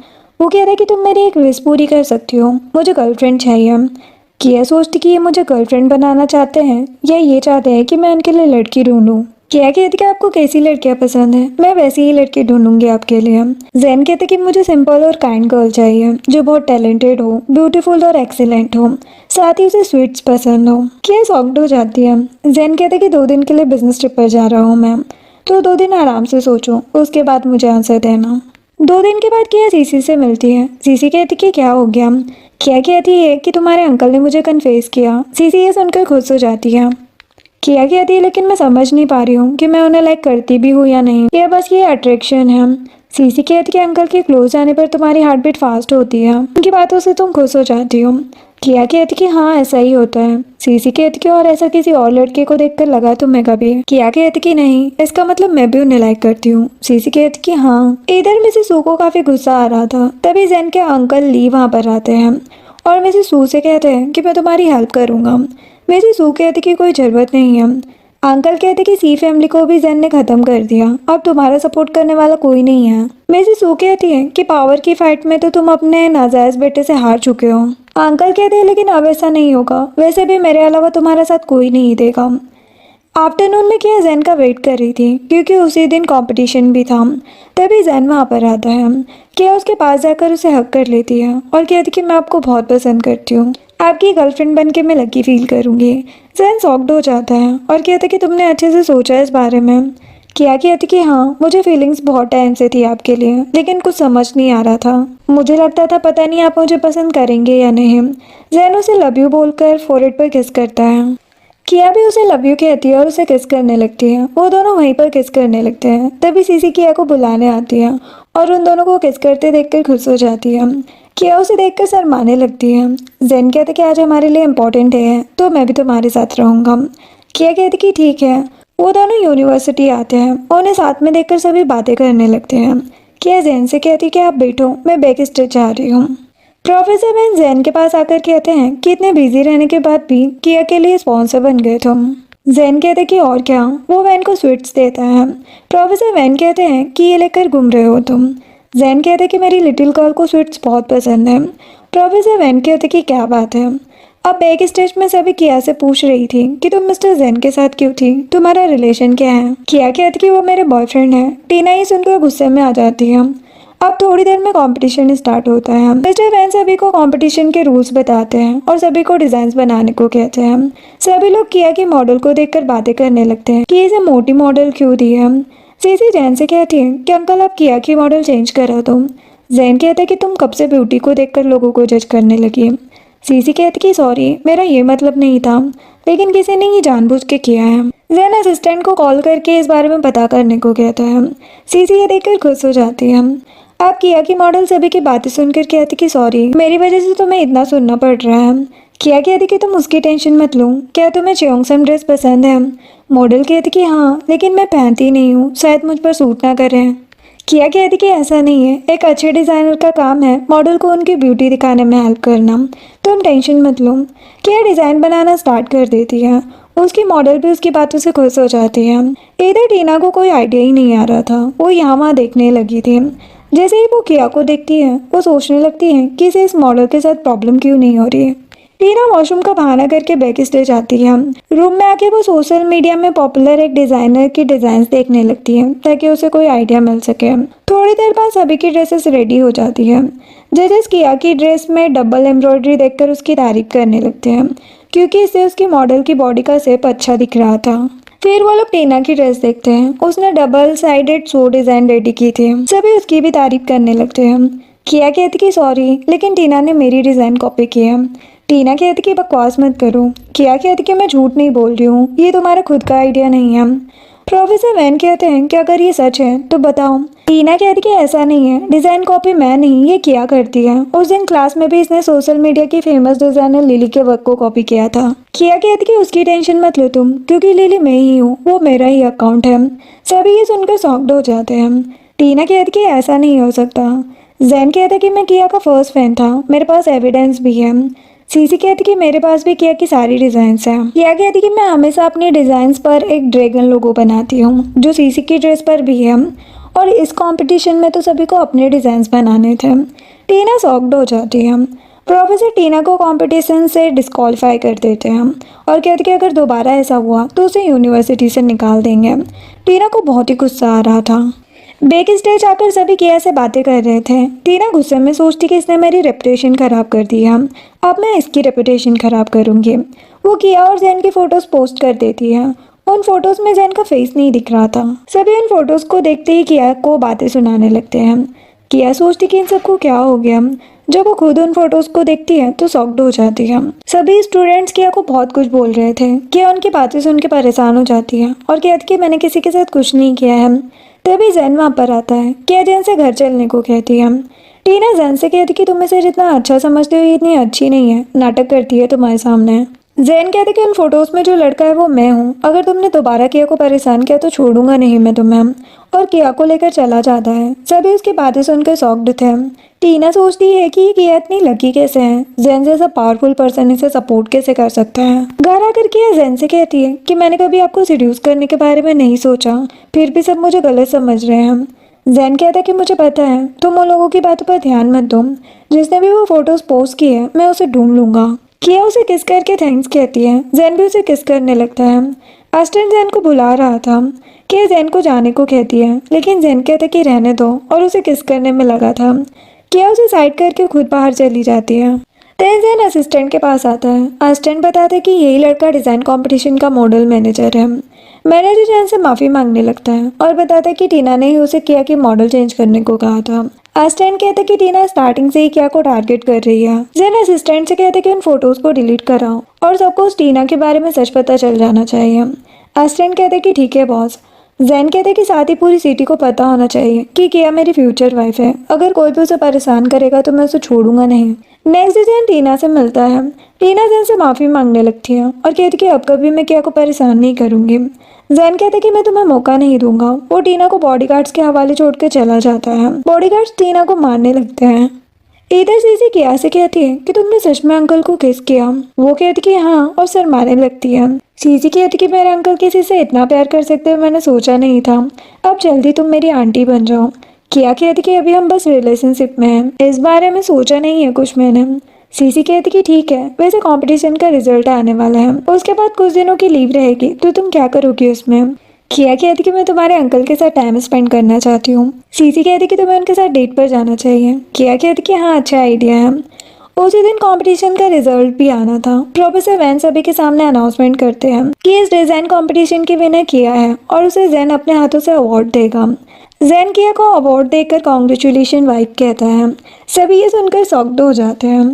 वो कहता है कि तुम मेरी एक विश पूरी कर सकती हो, मुझे गर्लफ्रेंड चाहिए। किया सोचती कि ये मुझे गर्लफ्रेंड बनाना चाहते हैं या ये चाहते हैं कि मैं उनके लिए लड़की ढूंढूं। किया कहती कि आपको कैसी लड़कियां पसंद है, मैं वैसी ही लड़की ढूंढूंगी आपके लिए। जैन कहते कि मुझे सिंपल और काइंड गर्ल चाहिए जो बहुत टैलेंटेड हो, ब्यूटीफुल और एक्सीलेंट हो, साथ ही उसे स्वीट्स पसंद हो। किया शॉक्ड हो जाती है। जैन कहते कि 2 दिन के लिए बिजनेस ट्रिप पर जा रहा हूँ मैं, तो 2 दिन आराम से सोचो, उसके बाद मुझे आंसर देना। 2 दिन के बाद किया सीसी से मिलती है। सीसी कहती कि क्या हो गया। किया कहती है कि तुम्हारे अंकल ने मुझे कन्फेस किया। सीसी ये सुनकर खुश हो जाती है। किया कहती है लेकिन मैं समझ नहीं पा रही हूँ कि मैं उन्हें लाइक करती भी हूँ या नहीं, या बस ये अट्रैक्शन है। सीसी कहती कि अंकल के क्लोज आने पर तुम्हारी हार्ट बीट फास्ट होती है, उनकी बातों से तुम खुश हो जाती हो। किया कहती कि हाँ ऐसा ही होता है। सीसी कहती कि और ऐसा किसी और लड़के को देखकर लगा तुम्हें कभी। किया कहती कि नहीं, इसका मतलब मैं भी उन्हें लाइक करती हूँ। सीसी कहती कि हाँ। इधर मिसेस सू को काफी गुस्सा आ रहा था, तभी जैन के अंकल ली वहाँ पर आते हैं और मिसेस सू से कहते हैं कि मैं तुम्हारी हेल्प करूँगा। मिसेस सू कहती कि कोई ज़रूरत नहीं है। अंकल कहते कि सी फैमिली को भी जैन ने खत्म कर दिया, अब तुम्हारा सपोर्ट करने वाला कोई नहीं है। मिसेस सू कहती है कि पावर की फाइट में तो तुम अपने नाजायज बेटे से हार चुके हो। अंकल कहते हैं लेकिन अब ऐसा नहीं होगा, वैसे भी मेरे अलावा तुम्हारा साथ कोई नहीं देगा। आफ्टरनून में किया जैन का वेट कर रही थी क्योंकि उसी दिन कंपटीशन भी था। तभी जैन वहाँ पर आता है। किया उसके पास जाकर उसे हक कर लेती है और कहती कि मैं आपको बहुत पसंद करती हूँ, आपकी गर्लफ्रेंड बन के मैं लकी फील करूँगी। जैन शॉक्ड हो जाता है और कहता कि तुमने अच्छे से सोचा है इस बारे में। किया कहती कि हाँ, मुझे फीलिंग्स बहुत टाइम से थी आपके लिए, लेकिन कुछ समझ नहीं आ रहा था। मुझे लगता था पता नहीं आप मुझे पसंद करेंगे या नहीं। जैन उसे लव यू बोलकर फोरहेड पर किस करता है। किया भी उसे लव यू कहती है और उसे किस करने लगती है। वो दोनों वहीं पर किस करने लगते हैं। तभी सीसी किया को बुलाने आती है और उन दोनों को किस करते देखकर खुश हो जाती है। किया उसे देखकर शर्माने लगती है। जैन कहते कि आज हमारे लिए इम्पोर्टेंट है तो मैं भी तुम्हारे साथ रहूँगा। किया कहती कि ठीक है। वो दोनों यूनिवर्सिटी आते हैं और उन्हें साथ में देखकर सभी बातें करने लगते हैं। किया जैन से कहती कि आप बैठो, मैं बैक स्टेज जा रही हूँ। प्रोफेसर वैन जैन के पास आकर कहते हैं कि इतने बिजी रहने के बाद भी किया के लिए स्पॉन्सर बन गए तुम। जैन कहते कि और क्या। वो वैन को स्वीट्स देता है। प्रोफेसर वैन कहते हैं कि ये लेकर घूम रहे हो तुम। जैन कहते कि मेरी लिटिल गर्ल को स्वीट्स बहुत पसंद है। प्रोफेसर वैन कहते कि क्या बात है। अब बैक स्टेज में सभी किया से पूछ रही थी कि तुम मिस्टर जैन के साथ क्यों थी, तुम्हारा रिलेशन क्या है। किया कहती कि वो मेरे बॉयफ्रेंड है। टीना ही सुनकर गुस्से में आ जाती है। अब थोड़ी देर में कंपटीशन स्टार्ट होता है। मिस्टर वैन सभी को कंपटीशन के रूल्स बताते हैं और सभी को डिजाइन बनाने को कहते हैं। सभी लोग किया के मॉडल को देखकर बातें करने लगते हैं कि इसे मोटी मॉडल क्यों दी है। सीसी जैन से कहती है कि अंकल आप किया की मॉडल चेंज करा दो। जैन कहता है कि तुम कब से ब्यूटी को देखकर लोगों को जज करने लगी। सीसी कहती कि सॉरी मेरा ये मतलब नहीं था, लेकिन किसी ने ये जानबूझ के किया है। जैन असिस्टेंट को कॉल करके इस बारे में पता करने को कहता है। सीसी ये देखकर खुश हो जाती है। अब किया की मॉडल सभी की बातें सुनकर कहती कि सॉरी मेरी वजह से तुम्हें इतना सुनना पड़ रहा है। किया कहती कि तुम उसकी टेंशन मत लो, क्या तुम्हें चेयोंगसम ड्रेस पसंद है। मॉडल कहती कि हाँ लेकिन मैं पहनती नहीं हूँ, शायद मुझ पर सूट ना करें। किया कहती कि ऐसा नहीं है, एक अच्छे डिज़ाइनर का काम है मॉडल को उनकी ब्यूटी दिखाने में हेल्प करना, तुम टेंशन मत लो। किया डिज़ाइन बनाना स्टार्ट कर देती है। उसकी मॉडल भी उसकी बातों से खुश हो जाती है। इधर टीना को कोई आइडिया ही नहीं आ रहा था, वो यहाँ वहाँ देखने लगी थी। जैसे ही वो किया को देखती है वो सोचने लगती है कि इसे इस मॉडल के साथ प्रॉब्लम क्यों नहीं हो रही। टीना वॉशरूम का बहाना करके बैक स्टेज आती है। रूम में आके वो सोशल मीडिया में पॉपुलर एक डिजाइनर की डिजाइन देखने लगती है ताकि उसे कोई आइडिया मिल सके। थोड़ी देर बाद सभी की ड्रेसेस रेडी हो जाती है। जजेस किया की ड्रेस में डबल एम्ब्रॉयडरी देखकर उसकी तारीफ करने लगते हैं क्योंकि इससे उसकी मॉडल की बॉडी का शेप अच्छा दिख रहा था। फिर वो लोग टीना की ड्रेस देखते हैं। उसने double sided show design ready की थी। सभी उसकी भी तारीफ करने लगते हैं। किया कहती कि सॉरी लेकिन टीना ने मेरी डिजाइन कॉपी की है। टीना कहती कि बकवास मत करो। किया कहती कि मैं झूठ नहीं बोल रही हूँ, ये तुम्हारा खुद का आइडिया नहीं है। प्रोफेसर वैन कहते हैं कि अगर ये सच है तो बताओ। टीना कहती कि ऐसा नहीं है, डिजाइन कॉपी मैं नहीं ये किया करती है। उस दिन क्लास में भी इसने सोशल मीडिया की फेमस डिजाइनर लिली के वर्क को कॉपी किया था। किया कहती कि उसकी टेंशन मत लो तुम, क्योंकि लिली मैं ही हूँ, वो मेरा ही अकाउंट है। सभी ये सुनकर शॉक्ड हो जाते हैं। टीना कहती कि ऐसा नहीं हो सकता। जैन कहता कि मैं किया का फर्स्ट फैन था, मेरे पास एविडेंस भी है। सीसी कहती कि मेरे पास भी किया की सारी डिजाइन्स हैं। किया कहती कि मैं हमेशा अपनी डिजाइन्स पर एक ड्रैगन लोगो बनाती हूँ जो सीसी की ड्रेस पर भी है, और इस कंपटीशन में तो सभी को अपने डिजाइन्स बनाने थे। टीना शॉक्ड हो जाती है। प्रोफेसर टीना को कंपटीशन से डिस्क्वालीफाई कर देते हैं और कहते कि अगर दोबारा ऐसा हुआ तो उसे यूनिवर्सिटी से निकाल देंगे। टीना को बहुत ही गुस्सा आ रहा था। बैक स्टेज आकर सभी किया से बातें कर रहे थे। टीना गुस्से में सोचती कि इसने मेरी रेपुटेशन खराब कर दिया, अब मैं इसकी रेपुटेशन खराब करूंगी। वो किया और जैन की फोटोज पोस्ट कर देती है। उन फोटोज में जैन का फेस नहीं दिख रहा था। सभी उन फोटोज को देखते ही किया को बातें सुनाने लगते हैं। किया सोचती कि इन सबको क्या हो गया। जब वो खुद उन फोटोज को देखती है तो शॉक्ड हो जाती है। सभी स्टूडेंट्स किया को बहुत कुछ बोल रहे थे। किया उनकी बातें सुन के परेशान हो जाती है और कहती कि मैंने किसी के साथ कुछ नहीं किया है। तभी जैन वहाँ पर आता है। किया जैन से घर चलने को कहती है। टीना जैन से कहती कि तुम इसे जितना अच्छा समझते हो ये इतनी अच्छी नहीं है, नाटक करती है तुम्हारे सामने। जैन कहते कि उन फोटोज में जो लड़का है वो मैं हूँ, अगर तुमने दोबारा किया को परेशान किया तो छोड़ूंगा नहीं मैं तुम्हें, और किया को लेकर चला जाता है। सभी उसकी बातें सुनकर शॉक्ड थे। टीना सोचती है कि ये किया इतनी लकी कैसे है, जैन जैसा पावरफुल पर्सन इसे सपोर्ट कैसे कर सकता है। घर आकर किया जैन से कहती है कि मैंने कभी आपको सिड्यूस करने के बारे में नहीं सोचा, फिर भी सब मुझे गलत समझ रहे हैं। जैन कहता है कि मुझे पता है, तुम उन लोगों की बातों पर ध्यान मत दो, जिसने भी वो फोटोज पोस्ट की है मैं उसे ढूंढ लूंगा। किया उसे किस करके थैंक्स कहती है। जैन भी उसे किस करने लगता है। अस्टन जैन को बुला रहा था। किया जैन को जाने को कहती है, लेकिन जैन कहता है कि रहने दो, और उसे किस करने में लगा था। किया उसे साइड करके खुद बाहर चली जाती है। जैन असिस्टेंट के पास आता है। असिस्टेंट बताता है कि यही लड़का डिजाइन कंपटीशन का मॉडल मैनेजर है। मैनेजर जैन से माफी मांगने लगता है और बताता है कि टीना ने ही उसे किया कि मॉडल चेंज करने को कहा था। असिस्टेंट कहता है कि टीना स्टार्टिंग से ही किया को टारगेट कर रही है। जैन असिस्टेंट से कहते कि उन फोटोज को डिलीट कराओ और सबको उस टीना के बारे में सच पता चल जाना चाहिए। असिस्टेंट कहते कि ठीक है बॉस। जैन कहते कि साथ ही पूरी सिटी को पता होना चाहिए कि किया मेरी फ्यूचर वाइफ है, अगर कोई भी उसे परेशान करेगा तो मैं उसे छोड़ूंगा नहीं। नेक्स्ट डे जैन टीना से मिलता है। टीना जैन से माफी मांगने लगती है और कहती कि अब कभी मैं किया को परेशान नहीं करूंगी। जैन कहते कि मैं तुम्हें मौका नहीं दूंगा। वो टीना को बॉडीगार्ड्स के हवाले छोड़ के चला जाता है। बॉडीगार्ड्स टीना को मारने लगते हैं। इधर सीसी किया से कहती है कि तुमने सच में अंकल को किस किया। वो कहती कि हाँ, और शर्माने लगती है। सीसी कहती कि मेरे अंकल किसी से इतना प्यार कर सकते हैं मैंने सोचा नहीं था, अब जल्दी तुम मेरी आंटी बन जाओ। किया कहती कि अभी हम बस रिलेशनशिप में हैं, इस बारे में सोचा नहीं है कुछ मैंने। सीसी कहती कि ठीक है, वैसे कंपटीशन का रिजल्ट आने वाला है, उसके बाद कुछ दिनों की लीव रहेगी तो तुम क्या करोगी उसमें। किया कहती कि मैं तुम्हारे अंकल के साथ टाइम स्पेंड करना चाहती हूँ। सीसी कहती कि तुम्हें उनके साथ डेट पर जाना चाहिए। किया कहती कि हाँ, अच्छा आइडिया है। उसी दिन कंपटीशन का रिजल्ट भी आना था। प्रोफेसर वैन सभी के सामने अनाउंसमेंट करते हैं कि इस डिजाइन कंपटीशन की विनर किया है और उसे जैन अपने हाथों से अवार्ड देगा। जैन किया को अवार्ड देकर कॉन्ग्रेचुलेशन वाइफ कहता है। सभी ये सुनकर शॉक्ड हो जाते हैं।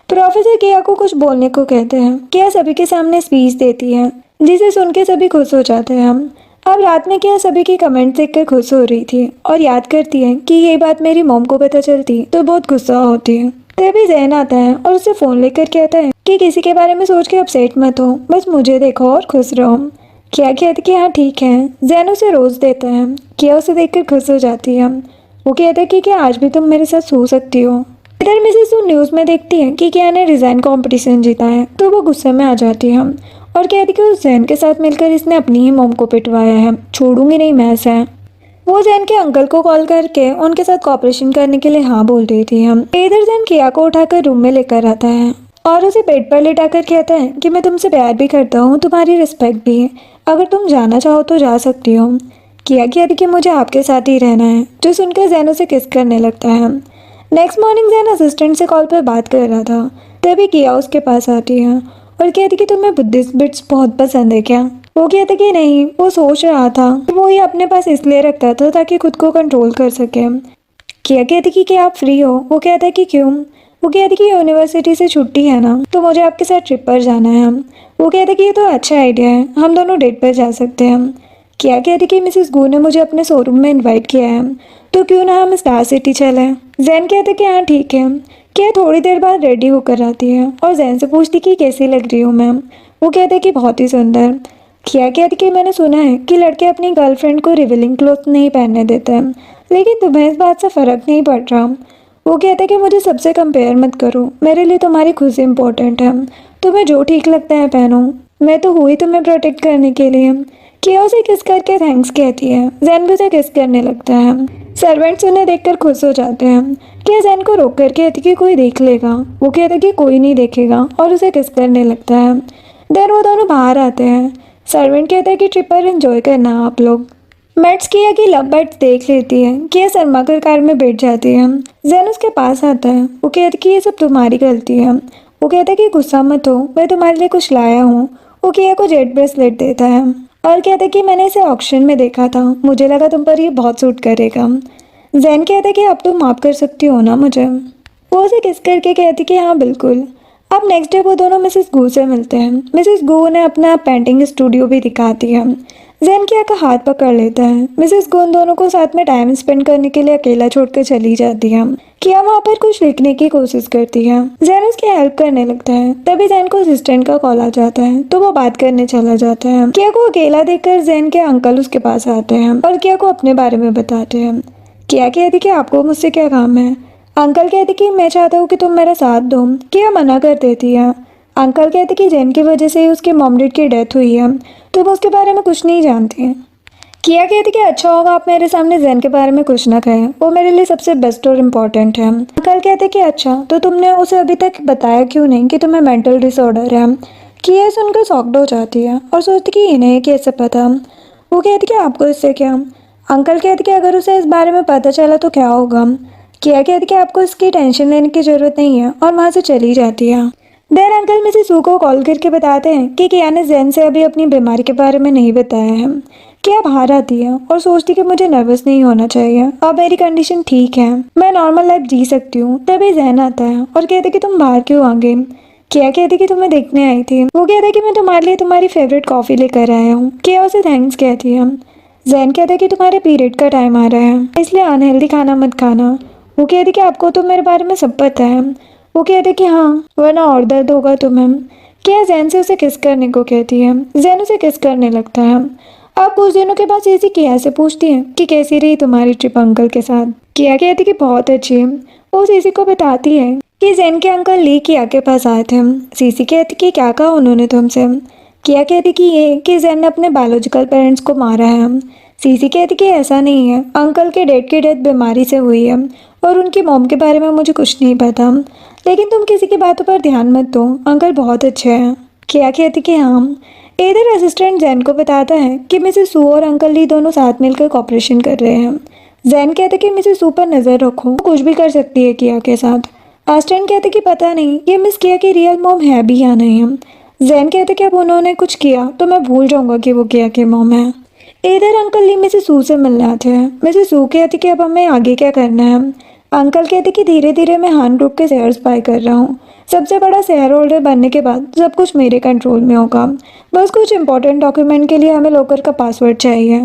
प्रोफेसर किया को कुछ बोलने को कहते हैं। किया सभी के सामने स्पीच देती है, जिसे सुन के सभी खुश हो जाते हैं। अब रात में किया सभी की कमेंट देखकर खुश हो रही थी और याद करती है कि ये बात मेरी मॉम को पता चलती तो बहुत गुस्सा होती है। तभी जैन आता है और उसे फोन लेकर कहता है कि किसी के बारे में सोच के अपसेट मत हो, बस मुझे देखो और खुश रहो। किया कहती कि हाँ ठीक है। जैन उसे रोज देता है। किया उसे देखकर खुश हो जाती है। वो कहता है कि क्या आज भी तुम मेरे साथ सो सकती हो। इधर मिसेस सू न्यूज में देखती है कि किया ने डिजाइन कंपटीशन जीता है तो वो गुस्से में आ जाती है और कहती कि उस जैन के साथ मिलकर इसने अपनी ही मॉम को पिटवाया है, छोड़ूंगी नहीं मैं इसे। वो जैन के अंकल को कॉल करके उनके साथ कॉपरेशन करने के लिए हाँ बोल रही थी। इधर जैन किया को उठाकर रूम में लेकर आता है और उसे बेड पर लेटाकर कहता है कि मैं तुमसे प्यार भी करता हूँ, तुम्हारी रिस्पेक्ट भी, अगर तुम जाना चाहो तो जा सकती हो। किया कहती कि मुझे आपके साथ ही रहना है, जो सुनकर जैन उसे किस करने लगता है। नेक्स्ट मॉर्निंग जैन असिस्टेंट से कॉल पर बात कर रहा था। तभी किया उसके पास आती है और कहती कि तुम्हें बुद्धिस्ट बिट्स बहुत पसंद है क्या। वो कहता कि नहीं, वो सोच रहा था कि वो ये अपने पास इसलिए रखता था ताकि खुद को कंट्रोल कर सके। किया कहती कि क्या आप फ्री हो। वो कहता कि क्यों। वो कहती कि यूनिवर्सिटी से छुट्टी है ना, तो मुझे आपके साथ ट्रिप पर जाना है। वो कहता कि ये तो अच्छा आइडिया है, हम दोनों डेट पर जा सकते हैं। किया कहती कि मिसेस गू ने मुझे अपने शोरूम में इनवाइट किया है, तो क्यों ना हम स्टार सिटी चलें। जैन कहते कि हाँ ठीक है। क्या थोड़ी देर बाद रेडी होकर आती है और जैन से पूछती कि कैसी लग रही हूँ मैम। वो कहते कि बहुत ही सुंदर। किया कहती कि मैंने सुना है कि लड़के अपनी गर्लफ्रेंड को रिवीलिंग क्लोथ नहीं पहनने देते हैं, लेकिन तुम्हें इस बात से फ़र्क नहीं पड़ रहा। वो कहते कि मुझे सबसे कंपेयर मत करो, मेरे लिए तुम्हारी खुशी इंपॉर्टेंट है, तुम्हें जो ठीक लगता है पहनो, मैं तो हुई तुम्हें प्रोटेक्ट करने के लिए। किया उसे किस करके थैंक्स कहती है। जैन भी उसे किस करने लगता है। सर्वेंट्स उन्हें देखकर खुश हो जाते हैं। किया जैन को रोक कर कहती कि कोई देख लेगा। वो कहता कि कोई नहीं देखेगा और उसे किस करने लगता है। देन वो दोनों बाहर आते हैं। सर्वेंट कहता है कि ट्रिप पर एंजॉय करना आप लोग। मैट्स किया कि लव बर्ड्स देख लेती है। किया शर्मा कर कार में बैठ जाती है। जैन उसके पास आता है। वो कहती कि ये सब तुम्हारी गलती है। वो कहता है कि गुस्सा मत हो, मैं तुम्हारे लिए कुछ लाया हूँ। वो किया को जेड ब्रेसलेट देता है और कहता है कि मैंने इसे ऑक्शन में देखा था, मुझे लगा तुम पर ये बहुत सूट करेगा। जैन कहता है कि अब तुम माफ़ कर सकती हो ना मुझे। वो उसे किस करके कहती कि हाँ बिल्कुल। अब नेक्स्ट डे वो दोनों मिसेस गू से मिलते हैं। मिसेस गू ने अपना पेंटिंग स्टूडियो भी दिखाती है। जैन किया का हाथ पकड़ लेता है। मिसेस गू उन दोनों को साथ में टाइम स्पेंड करने के लिए अकेला छोड़कर चली जाती है। किया वहाँ पर कुछ लिखने की कोशिश करती है। जैन उसकी हेल्प करने लगता है। तभी जैन को असिस्टेंट का कॉल आ जाता है, तो वो बात करने चला जाता है। किया को अकेला देखकर जैन के अंकल उसके पास आते हैं और किया को अपने बारे में बताते हैं। किया कहती कि आपको मुझसे क्या काम है। अंकल कहते कि मैं चाहता हूँ कि तुम मेरा साथ दो। किया मना कर देती है। अंकल कहते कि जैन की वजह से ही उसके मॉम डैड की डेथ हुई है, तुम उसके बारे में कुछ नहीं जानती। किया कहती कि अच्छा होगा आप मेरे सामने जैन के बारे में कुछ ना कहें, वो मेरे लिए सबसे बेस्ट और इम्पोर्टेंट है। अंकल कहते कि अच्छा, तो तुमने उसे अभी तक बताया क्यों नहीं कि तुम्हें मेंटल डिसऑर्डर है। किया सुनकर शॉक्ड हो जाती है और सोचती कि इन्हें कैसे पता। वो कहती कि आपको इससे क्या। अंकल कहते कि अगर उसे इस बारे में पता चला तो क्या होगा। किया कहती कि आपको इसकी टेंशन लेने की जरूरत नहीं है और वहाँ से चली जाती है। देन अंकल मिसेस सू को कॉल करके बताते हैं कि किया ने जैन से अभी अपनी बीमारी के बारे में नहीं बताया है। किया बाहर आती है और सोचती कि मुझे नर्वस नहीं होना चाहिए, अब मेरी कंडीशन ठीक है, मैं नॉर्मल लाइफ जी सकती हूँ। तभी जैन आता है और कहते कि तुम बाहर क्यों आ गई। किया कहती कि तुम्हें देखने आई थी। वो कहता कि मैं तुम्हारे लिए तुम्हारी फेवरेट कॉफ़ी लेकर आया हूँ। किया उसे थैंक्स कहती है। जैन कहता है कि तुम्हारे पीरियड का टाइम आ रहा है, इसलिए अनहेल्दी खाना मत खाना। वो कहती कि आपको तो मेरे बारे में सब पता है। वो कहते कि हाँ, वरना और दर्द होगा तुम्हें। क्या जैन से उसे किस करने को कहती है। जैन उसे किस करने लगता है। अब कुछ दिनों के बाद सीसी किया से पूछती है कि कैसी रही तुम्हारी ट्रिप अंकल के साथ। किया कहती कि बहुत अच्छी। वो सीसी को बताती है कि जैन के अंकल ली किया के पास आए थे। सीसी कहती कि क्या कहा उन्होंने तुमसे। किया कहती कि ये कि जैन ने अपने बायोलॉजिकल पेरेंट्स को मारा है। सीसी कहती कि ऐसा नहीं है, अंकल के डैड की डेथ बीमारी से हुई है और उनकी मॉम के बारे में मुझे कुछ नहीं पता, लेकिन तुम किसी की बातों पर ध्यान मत दो, अंकल बहुत अच्छे हैं। किया कहती कि हाँ। इधर असिस्टेंट जैन को बताता है कि मिसेस सू और अंकल ली दोनों साथ मिलकर कॉपरेशन कर रहे हैं। जैन कहते कि मिसेस सू पर नजर रखो, कुछ भी कर सकती है किया के साथ। असिस्टेंट कहते कि पता नहीं ये मिस किया की रियल मॉम है भी या नहीं है। जैन कहते कि अब उन्होंने कुछ किया तो मैं भूल जाऊंगा कि वो किया के मॉम है। इधर अंकल ली मिसेस सू से मिलने आते हैं। मिसेस सू कहती कि अब हमें आगे क्या करना है। अंकल कहते कि धीरे धीरे मैं हान ग्रुप के शेयर्स बाय कर रहा हूँ। सबसे बड़ा शेयर होल्डर बनने के बाद सब कुछ मेरे कंट्रोल में होगा। बस कुछ इंपॉर्टेंट डॉक्यूमेंट के लिए हमें लॉकर का पासवर्ड चाहिए।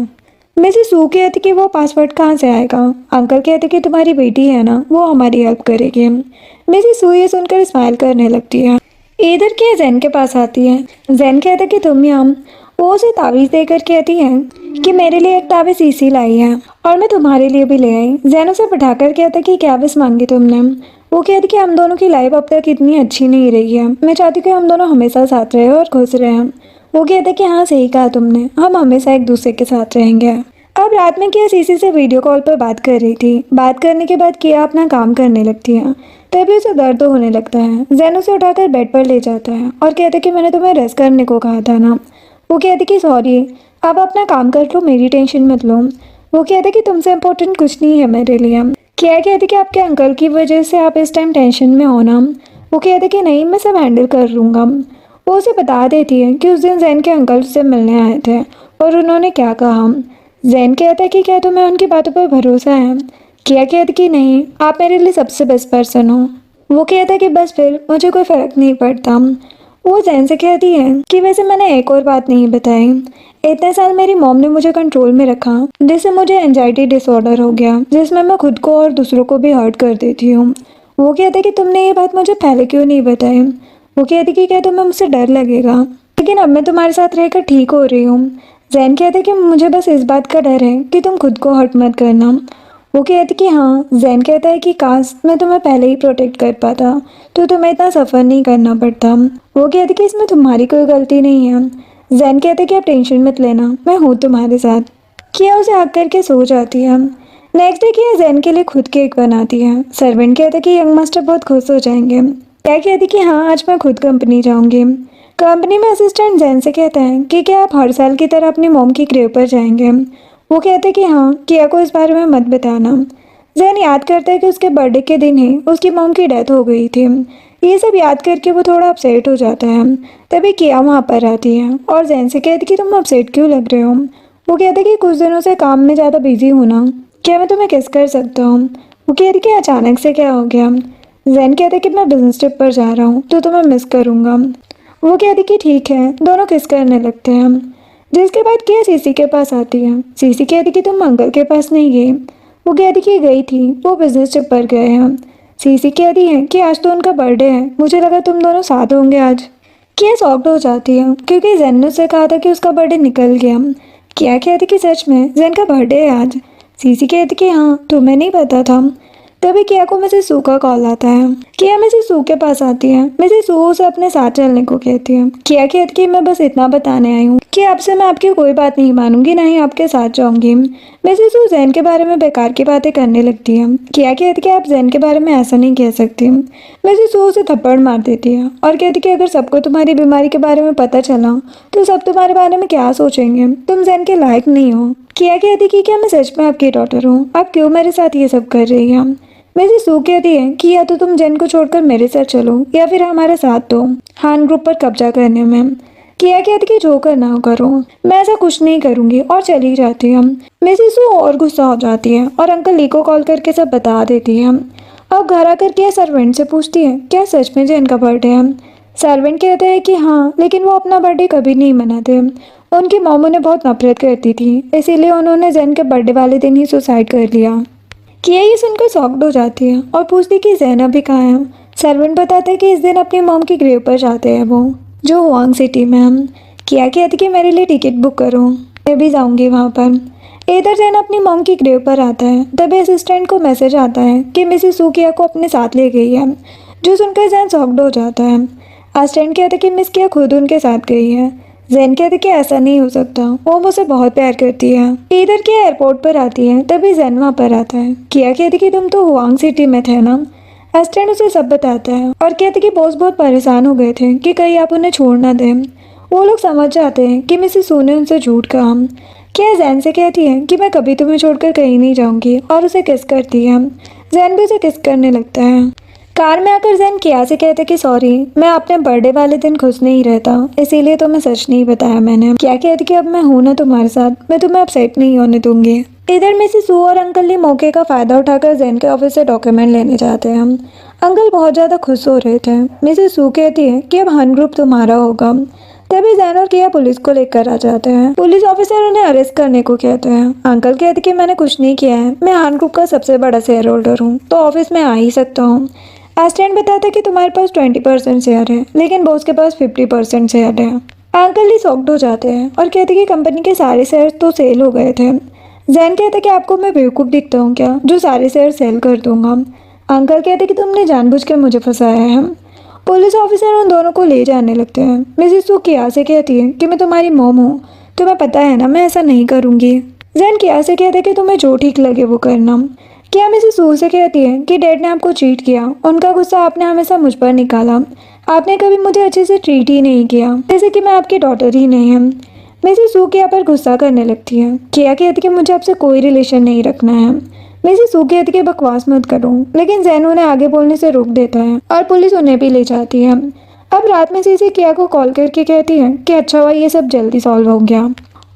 मिसेस सू कहती कि वो पासवर्ड कहाँ से आएगा। अंकल कहते कि तुम्हारी बेटी है ना, वो हमारी हेल्प करेगी। मिसेस सू ये सुनकर स्माइल करने लगती है। इधर की जैन के पास आती है। जैन कहता कि तुम यहाँ। वो उसे तावीज़ देकर कहती है कि मेरे लिए एक तावीज़ सीसी लाई है और मैं तुम्हारे लिए भी ले आई। जैन उसे बैठाकर कहता कि क्या विश मांगी तुमने। वो कहती कि हम दोनों की लाइफ अब तक इतनी अच्छी नहीं रही है, मैं चाहती हूँ कि हम दोनों हमेशा साथ रहे और खुश रहें। वो कहते कि हाँ सही कहा तुमने, हम हमेशा एक दूसरे के साथ रहेंगे। अब रात में किया सीसी से वीडियो कॉल पर बात कर रही थी। बात करने के बाद किया अपना काम करने लगती है। तभी उसे दर्द होने लगता है। जैन उसे उठाकर बेड पर ले जाता है और कहते कि मैंने तुम्हें रेस्ट करने को कहा था ना। वो कहते कि सॉरी, अब अपना काम कर लो, मेरी टेंशन मत लो। वो कहते कि तुमसे इम्पोर्टेंट कुछ नहीं है मेरे लिए। क्या कहते कि आपके अंकल की वजह से आप इस टाइम टेंशन में हो ना। वो कहते कि नहीं, मैं सब हैंडल कर लूँगा। वो उसे बता देती है कि उस दिन जैन के अंकल से मिलने आए थे और उन्होंने क्या कहा। जैन कहता है कि क्या तुम्हें उनकी बातों पर भरोसा है। क्या कहते कि नहीं, आप मेरे लिए सबसे बेस्ट पर्सन हो। वो कहता है कि बस फिर मुझे कोई फ़र्क नहीं पड़ता। वो जैन से कहती है कि वैसे मैंने एक और बात नहीं बताई। इतने साल मेरी मॉम ने मुझे कंट्रोल में रखा, जिससे मुझे एंजाइटी डिसऑर्डर हो गया, जिसमें मैं खुद को और दूसरों को भी हर्ट कर देती हूँ। वो कहते कि तुमने ये बात मुझे पहले क्यों नहीं बताई। वो कहती कि क्या तुम्हें मुझसे डर लगेगा, लेकिन अब मैं तुम्हारे साथ रहकर ठीक हो रही हूँ। जैन कहते कि मुझे बस इस बात का डर है कि तुम खुद को हर्ट मत करना। वो कहती कि हाँ। जैन कहता है कि काश मैं तुम्हें पहले ही प्रोटेक्ट कर पाता तो तुम्हें इतना सफ़र नहीं करना पड़ता। वो कहती कि इसमें तुम्हारी कोई गलती नहीं है। जैन कहते कि आप टेंशन मत लेना, मैं हूँ तुम्हारे साथ। किया उसे हक करके सो जाती है। नेक्स्ट डे किया जैन के लिए खुद केक बनाती है। सर्वेंट कहते कि यंग मास्टर बहुत खुश हो जाएंगे। क्या कहती कि हाँ, आज मैं खुद कंपनी जाऊँगी। कंपनी में असिस्टेंट जैन से कहता है कि क्या आप हर साल की तरह अपनी मॉम की ग्रेव पर जाएंगे। वो कहते कि हाँ, किया को इस बारे में मत बताना। जैन याद करता है कि उसके बर्थडे के दिन ही उसकी मॉम की डेथ हो गई थी। ये सब याद करके वो थोड़ा अपसेट हो जाता है। तभी किया वहाँ पर आती है और जैन से कहती कि तुम अपसेट क्यों लग रहे हो। वो कहते कि कुछ दिनों से काम में ज़्यादा बिजी हूँ ना, क्या मैं तुम्हें किस कर सकता हूँ। वो कहती कि अचानक से क्या हो गया। जैन कहते कि मैं बिजनेस ट्रिप पर जा रहा हूँ तो तुम्हें मिस करूँगा। वो कहती कि ठीक है, दोनों किस करने लगते हैं। जिसके बाद किया सीसी के पास आती है। सीसी कहती कि तुम अंकल के पास नहीं गई। वो कहती कि गई थी, वो बिजनेस ट्रिप पर गए हैं। सीसी कहती है कि आज तो उनका बर्थडे है, मुझे लगा तुम दोनों साथ होंगे आज। किया शॉक्ड हो जाती है क्योंकि जैन ने उससे कहा था कि उसका बर्थडे निकल गया। किया कहती कि सच में जैन का बर्थडे है आज। सीसी कहती कि हाँ, तुम्हें नहीं पता था। तभी किया को मिसेस सू का कॉल आता है। किया मिसेस सू के पास आती है। मिसेस सू उसे अपने साथ चलने को कहती है। किया कहती कि मैं बस इतना बताने आई हूँ कि आपसे मैं आपकी कोई बात नहीं मानूंगी, ना ही आपके साथ जाऊंगी। मिसेस सू जैन के बारे में बेकार की बातें करने लगती है। किया कहती कि आप जैन के बारे में ऐसा नहीं कह सकती। मिसेस सू उसे थप्पड़ मार देती है और कहती कि अगर सबको तुम्हारी बीमारी के बारे में पता चला तो सब तुम्हारे बारे में क्या सोचेंगे, तुम जैन के लायक नहीं हो। किया कहती कि क्या मैं सच में आपकी डॉटर हूँ, आप क्यों मेरे साथ ये सब कर रही हैं। मिसेस सू कहती है कि या तो तुम जैन को छोड़कर मेरे साथ चलो या फिर हमारे साथ दो हान ग्रुप पर कब्जा करने में। किया कहती कि जो करना हो करो, मैं ऐसा कुछ नहीं करूंगी और चली जाती है। मिसेस सू और गुस्सा हो जाती है और अंकल ली को कॉल करके सब बता देती है। अब घर आकर किया सर्वेंट से पूछती है क्या सच में जैन का बर्थडे है। सर्वेंट कहते हैं कि हाँ, लेकिन वो अपना बर्थडे कभी नहीं मनाते। उनकी मॉम उन्हें बहुत नफरत करती थी, इसीलिए उन्होंने जैन के बर्थडे वाले दिन ही सुसाइड कर लिया। किया ये सुनकर शॉक्ड हो जाती है और पूछती कि जैन अभी कहाँ है। सर्वेंट बताते हैं कि इस दिन अपनी मॉम की ग्रेव पर जाते हैं वो, जो हुआंग सिटी में है। किया कहती कि मेरे लिए टिकट बुक करो, मैं भी जाऊंगी वहाँ पर। इधर जैन अपनी मॉम की ग्रेव पर आता है। तभी असिस्टेंट को मैसेज आता है कि मिसेस सू किया को अपने साथ ले गई है, जो सुनकर जैन शॉक्ड हो जाता है। असिस्टेंट कहते कि मिस किया खुद उनके साथ गई है। जैन कहते कि ऐसा नहीं हो सकता, वो मुझसे बहुत प्यार करती है। इधर किया एयरपोर्ट पर आती है। तभी जैन वहाँ पर आता है। किया कहती कि तुम तो हुआंग सिटी में थे ना। असिस्टेंट उसे सब बताता है और कहते कि बॉस बहुत परेशान हो गए थे कि कहीं आप उन्हें छोड़ ना दें। वो लोग समझ जाते हैं कि मिसेस सू ने उनसे झूठ कहा। किया जैन से कहती है कि मैं कभी तुम्हें छोड़कर कहीं नहीं जाऊंगी और उसे किस करती है। जैन भी उसे किस करने लगता है। कार में आकर जैन किया से कहते कि सॉरी, मैं अपने बर्थडे वाले दिन खुश नहीं रहता, इसीलिए तुम्हें सच नहीं बताया मैंने। क्या कहती कि अब मैं हूं ना तुम्हारे साथ, मैं तुम्हें अपसेट नहीं होने दूंगी। इधर मिसेस सू और अंकल ली मौके का फायदा उठाकर जैन के ऑफिस से डॉक्यूमेंट लेने जाते हैं। अंकल बहुत ज्यादा खुश हो रहे थे। मिसेस सू कहती है कि अब हन ग्रुप तुम्हारा होगा। तभी जैन और किया पुलिस को लेकर आ जाते हैं। पुलिस ऑफिसर उन्हें अरेस्ट करने को कहते हैं। अंकल कहते कि मैंने कुछ नहीं किया है, मैं हन ग्रुप का सबसे बड़ा शेयर होल्डर हूँ, तो ऑफिस में आ ही सकता हूँ। असिस्टेंट बताता कि तुम्हारे पास 20% शेयर है, लेकिन बॉस के पास 50% शेयर है। अंकल ही शॉक्ड हो जाते हैं और कहते कि कंपनी के सारे शेयर तो सेल हो गए थे। जैन कहते कि आपको मैं बेवकूफ़ दिखता हूँ क्या, जो सारे शेयर सेल कर दूंगा। अंकल कहते कि तुमने जानबूझकर मुझे फंसाया है। पुलिस ऑफिसर उन दोनों को ले जाने लगते हैं। मिसेस सू किया से कहती है कि मैं तुम्हारी मॉम हूँ, तुम्हें पता है ना मैं ऐसा नहीं करूँगी। जैन किया से कहते कि तुम्हें जो ठीक लगे वो करना। क्या मिसेस सू से कहती है कि डैड ने आपको चीट किया, उनका गुस्सा आपने हमेशा मुझ पर निकाला, आपने कभी मुझे अच्छे से ट्रीट ही नहीं किया, जैसे कि मैं आपकी डॉटर ही नहीं है। मिसेस सू किया पर गुस्सा करने लगती है। किया कहती कि मुझे आपसे कोई रिलेशन नहीं रखना है। मिसेस सू कहती कि बकवास मत करो, लेकिन जैन उन्हें आगे बोलने से रोक देता है और पुलिस उन्हें भी ले जाती है। अब रात में सीसी किया को कॉल करके कहती है कि अच्छा हुआ ये सब जल्दी सॉल्व हो गया,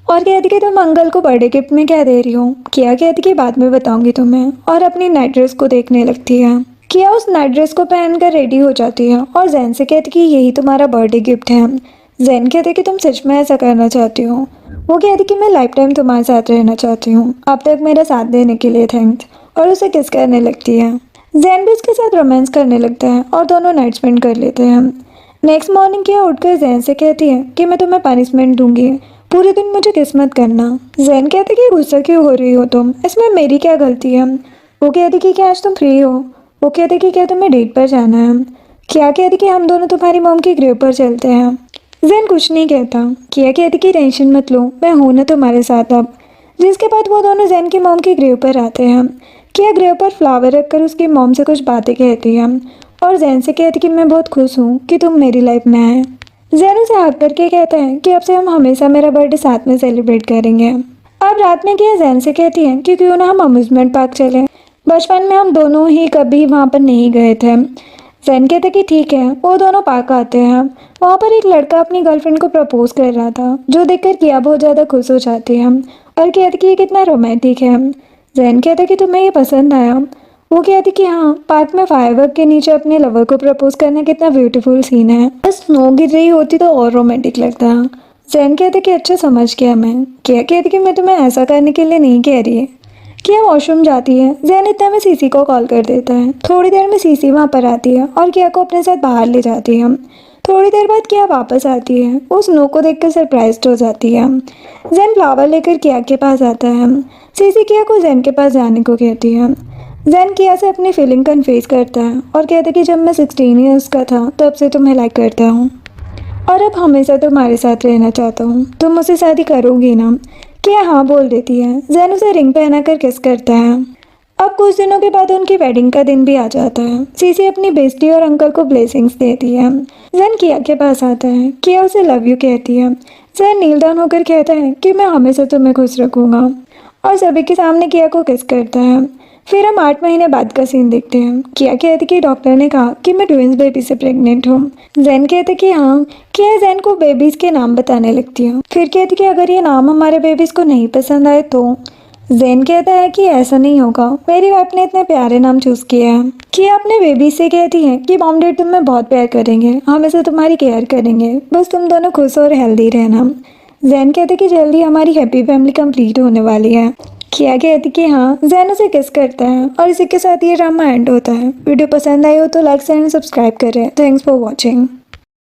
और कहती कि तुम अंकल को बर्थडे गिफ्ट में क्या दे रही हो। किया कहती कि बाद में बताऊंगी तुम्हें, और अपनी नाइट ड्रेस को देखने लगती है। किया उस नाइट ड्रेस को पहनकर रेडी हो जाती है और जैन से कहती कि यही तुम्हारा बर्थडे गिफ्ट है। जैन कहते कि तुम सच में ऐसा करना चाहती हो। वो कहती कि मैं लाइफ टाइम तुम्हारे साथ रहना चाहती हूँ, अब तक मेरा साथ देने के लिए थैंक्स, और उसे किस करने लगती है। जैन भी उसके साथ रोमांस करने लगता है और दोनों नाइट स्पेंड कर लेते हैं। नेक्स्ट मॉर्निंग किया उठकर जैन से कहती है कि मैं तुम्हें पनिशमेंट दूंगी, पूरे दिन मुझे किस्मत करना। जैन कहते कि गुस्सा क्यों हो रही हो तुम, इसमें मेरी क्या गलती है। वो कहती कि क्या आज तुम फ्री हो। वो कहते कि क्या तुम्हें डेट पर जाना है। क्या कहती कि हम दोनों तुम्हारी मॉम के ग्रेव पर चलते हैं। जैन कुछ नहीं कहता। किया कहती कि टेंशन मत लो, मैं हूं ना तुम्हारे साथ अब। जिसके बाद वो दोनों जैन की मॉम के ग्रेव पर आते हैं। किया ग्रेव पर फ्लावर रखकर उसकी मॉम से कुछ बातें कहती है और जैन से कहती कि मैं बहुत खुश हूँ कि तुम मेरी लाइफ में आए। जैन उसे हक करके कहता है कि अब से हम हमेशा मेरा बर्थडे साथ में सेलिब्रेट करेंगे। अब रात में किया जैन से कहती है कि क्यों ना हम अम्यूजमेंट पार्क चलें, बचपन में हम दोनों ही कभी वहाँ पर नहीं गए थे। जैन कहते कि ठीक है। वो दोनों पार्क आते हैं। वहाँ पर एक लड़का अपनी गर्लफ्रेंड को प्रपोज कर रहा था, जो देखकर किया बहुत ज़्यादा खुश हो जाती है और कहती कि ये कितना रोमांटिक है। जैन कहते कि तुम्हें ये पसंद आया। वो कहती कि हाँ, पार्क में फायरवर्क के नीचे अपने लवर को प्रपोज करना कितना ब्यूटीफुल सीन है, बस स्नो गिर रही होती तो और रोमांटिक लगता। जैन कहते कि अच्छा समझ गया मैं। क्या कहती कि मैं तुम्हें ऐसा करने के लिए नहीं कह रही। किया वॉशरूम जाती है। जैन इतने में सीसी को कॉल कर देता है। थोड़ी देर में सीसी वहाँ पर आती है और किया को अपने साथ बाहर ले जाती है। थोड़ी देर बाद किया वापस आती है। वो स्नो को देखकर सरप्राइज्ड हो जाती है। जैन फ्लावर लेकर किया के पास आता है। सीसी किया को जैन के पास जाने को कहती है। जैन किया से अपनी फीलिंग कन्फेस करता है और कहता है कि जब मैं 16 ईयर्स का था तब से तुम्हें लाइक करता हूँ और अब हमेशा तुम्हारे साथ रहना चाहता हूँ, तुम मुझसे शादी करोगी ना। किया हाँ बोल देती है। जैन उसे रिंग पहनाकर किस करता है। अब कुछ दिनों के बाद उनकी वेडिंग का दिन भी आ जाता है। सीसी अपनी बेस्टी और अंकल को ब्लेसिंग्स देती है। जैन किया के पास आता है। किया उसे लव यू कहती है। जैन नील डाउन होकर कहता है कि मैं हमेशा तुम्हें खुश रखूंगा और सभी के सामने किया को किस करता है। फिर हम 8 महीने बाद का सीन देखते हैं। किया कहती कि डॉक्टर ने कहा कि मैं ट्विंस बेबी से प्रेग्नेंट हूँ। जैन कहते कि हाँ। किया जैन को बेबीज के नाम बताने लगती है। फिर कहती कि अगर ये नाम हमारे बेबीज को नहीं पसंद आए तो। जैन कहता है कि ऐसा नहीं होगा, मेरी वाइफ ने इतने प्यारे नाम चूज किया है। किया अपने बेबी से कहती है कि मॉम डैड तुम्हें बहुत प्यार करेंगे, हमेशा तुम्हारी केयर करेंगे, बस तुम दोनों खुश और हेल्दी रहना। जैन कहते कि जल्दी हमारी हैप्पी फैमिली कंप्लीट होने वाली है। किया कहती कि हाँ। जैन उसे किस करता है और इसी के साथ ये ड्रामा एंड होता है। वीडियो पसंद आई हो तो लाइक शेयर एंड सब्सक्राइब करें। Thanks for watching.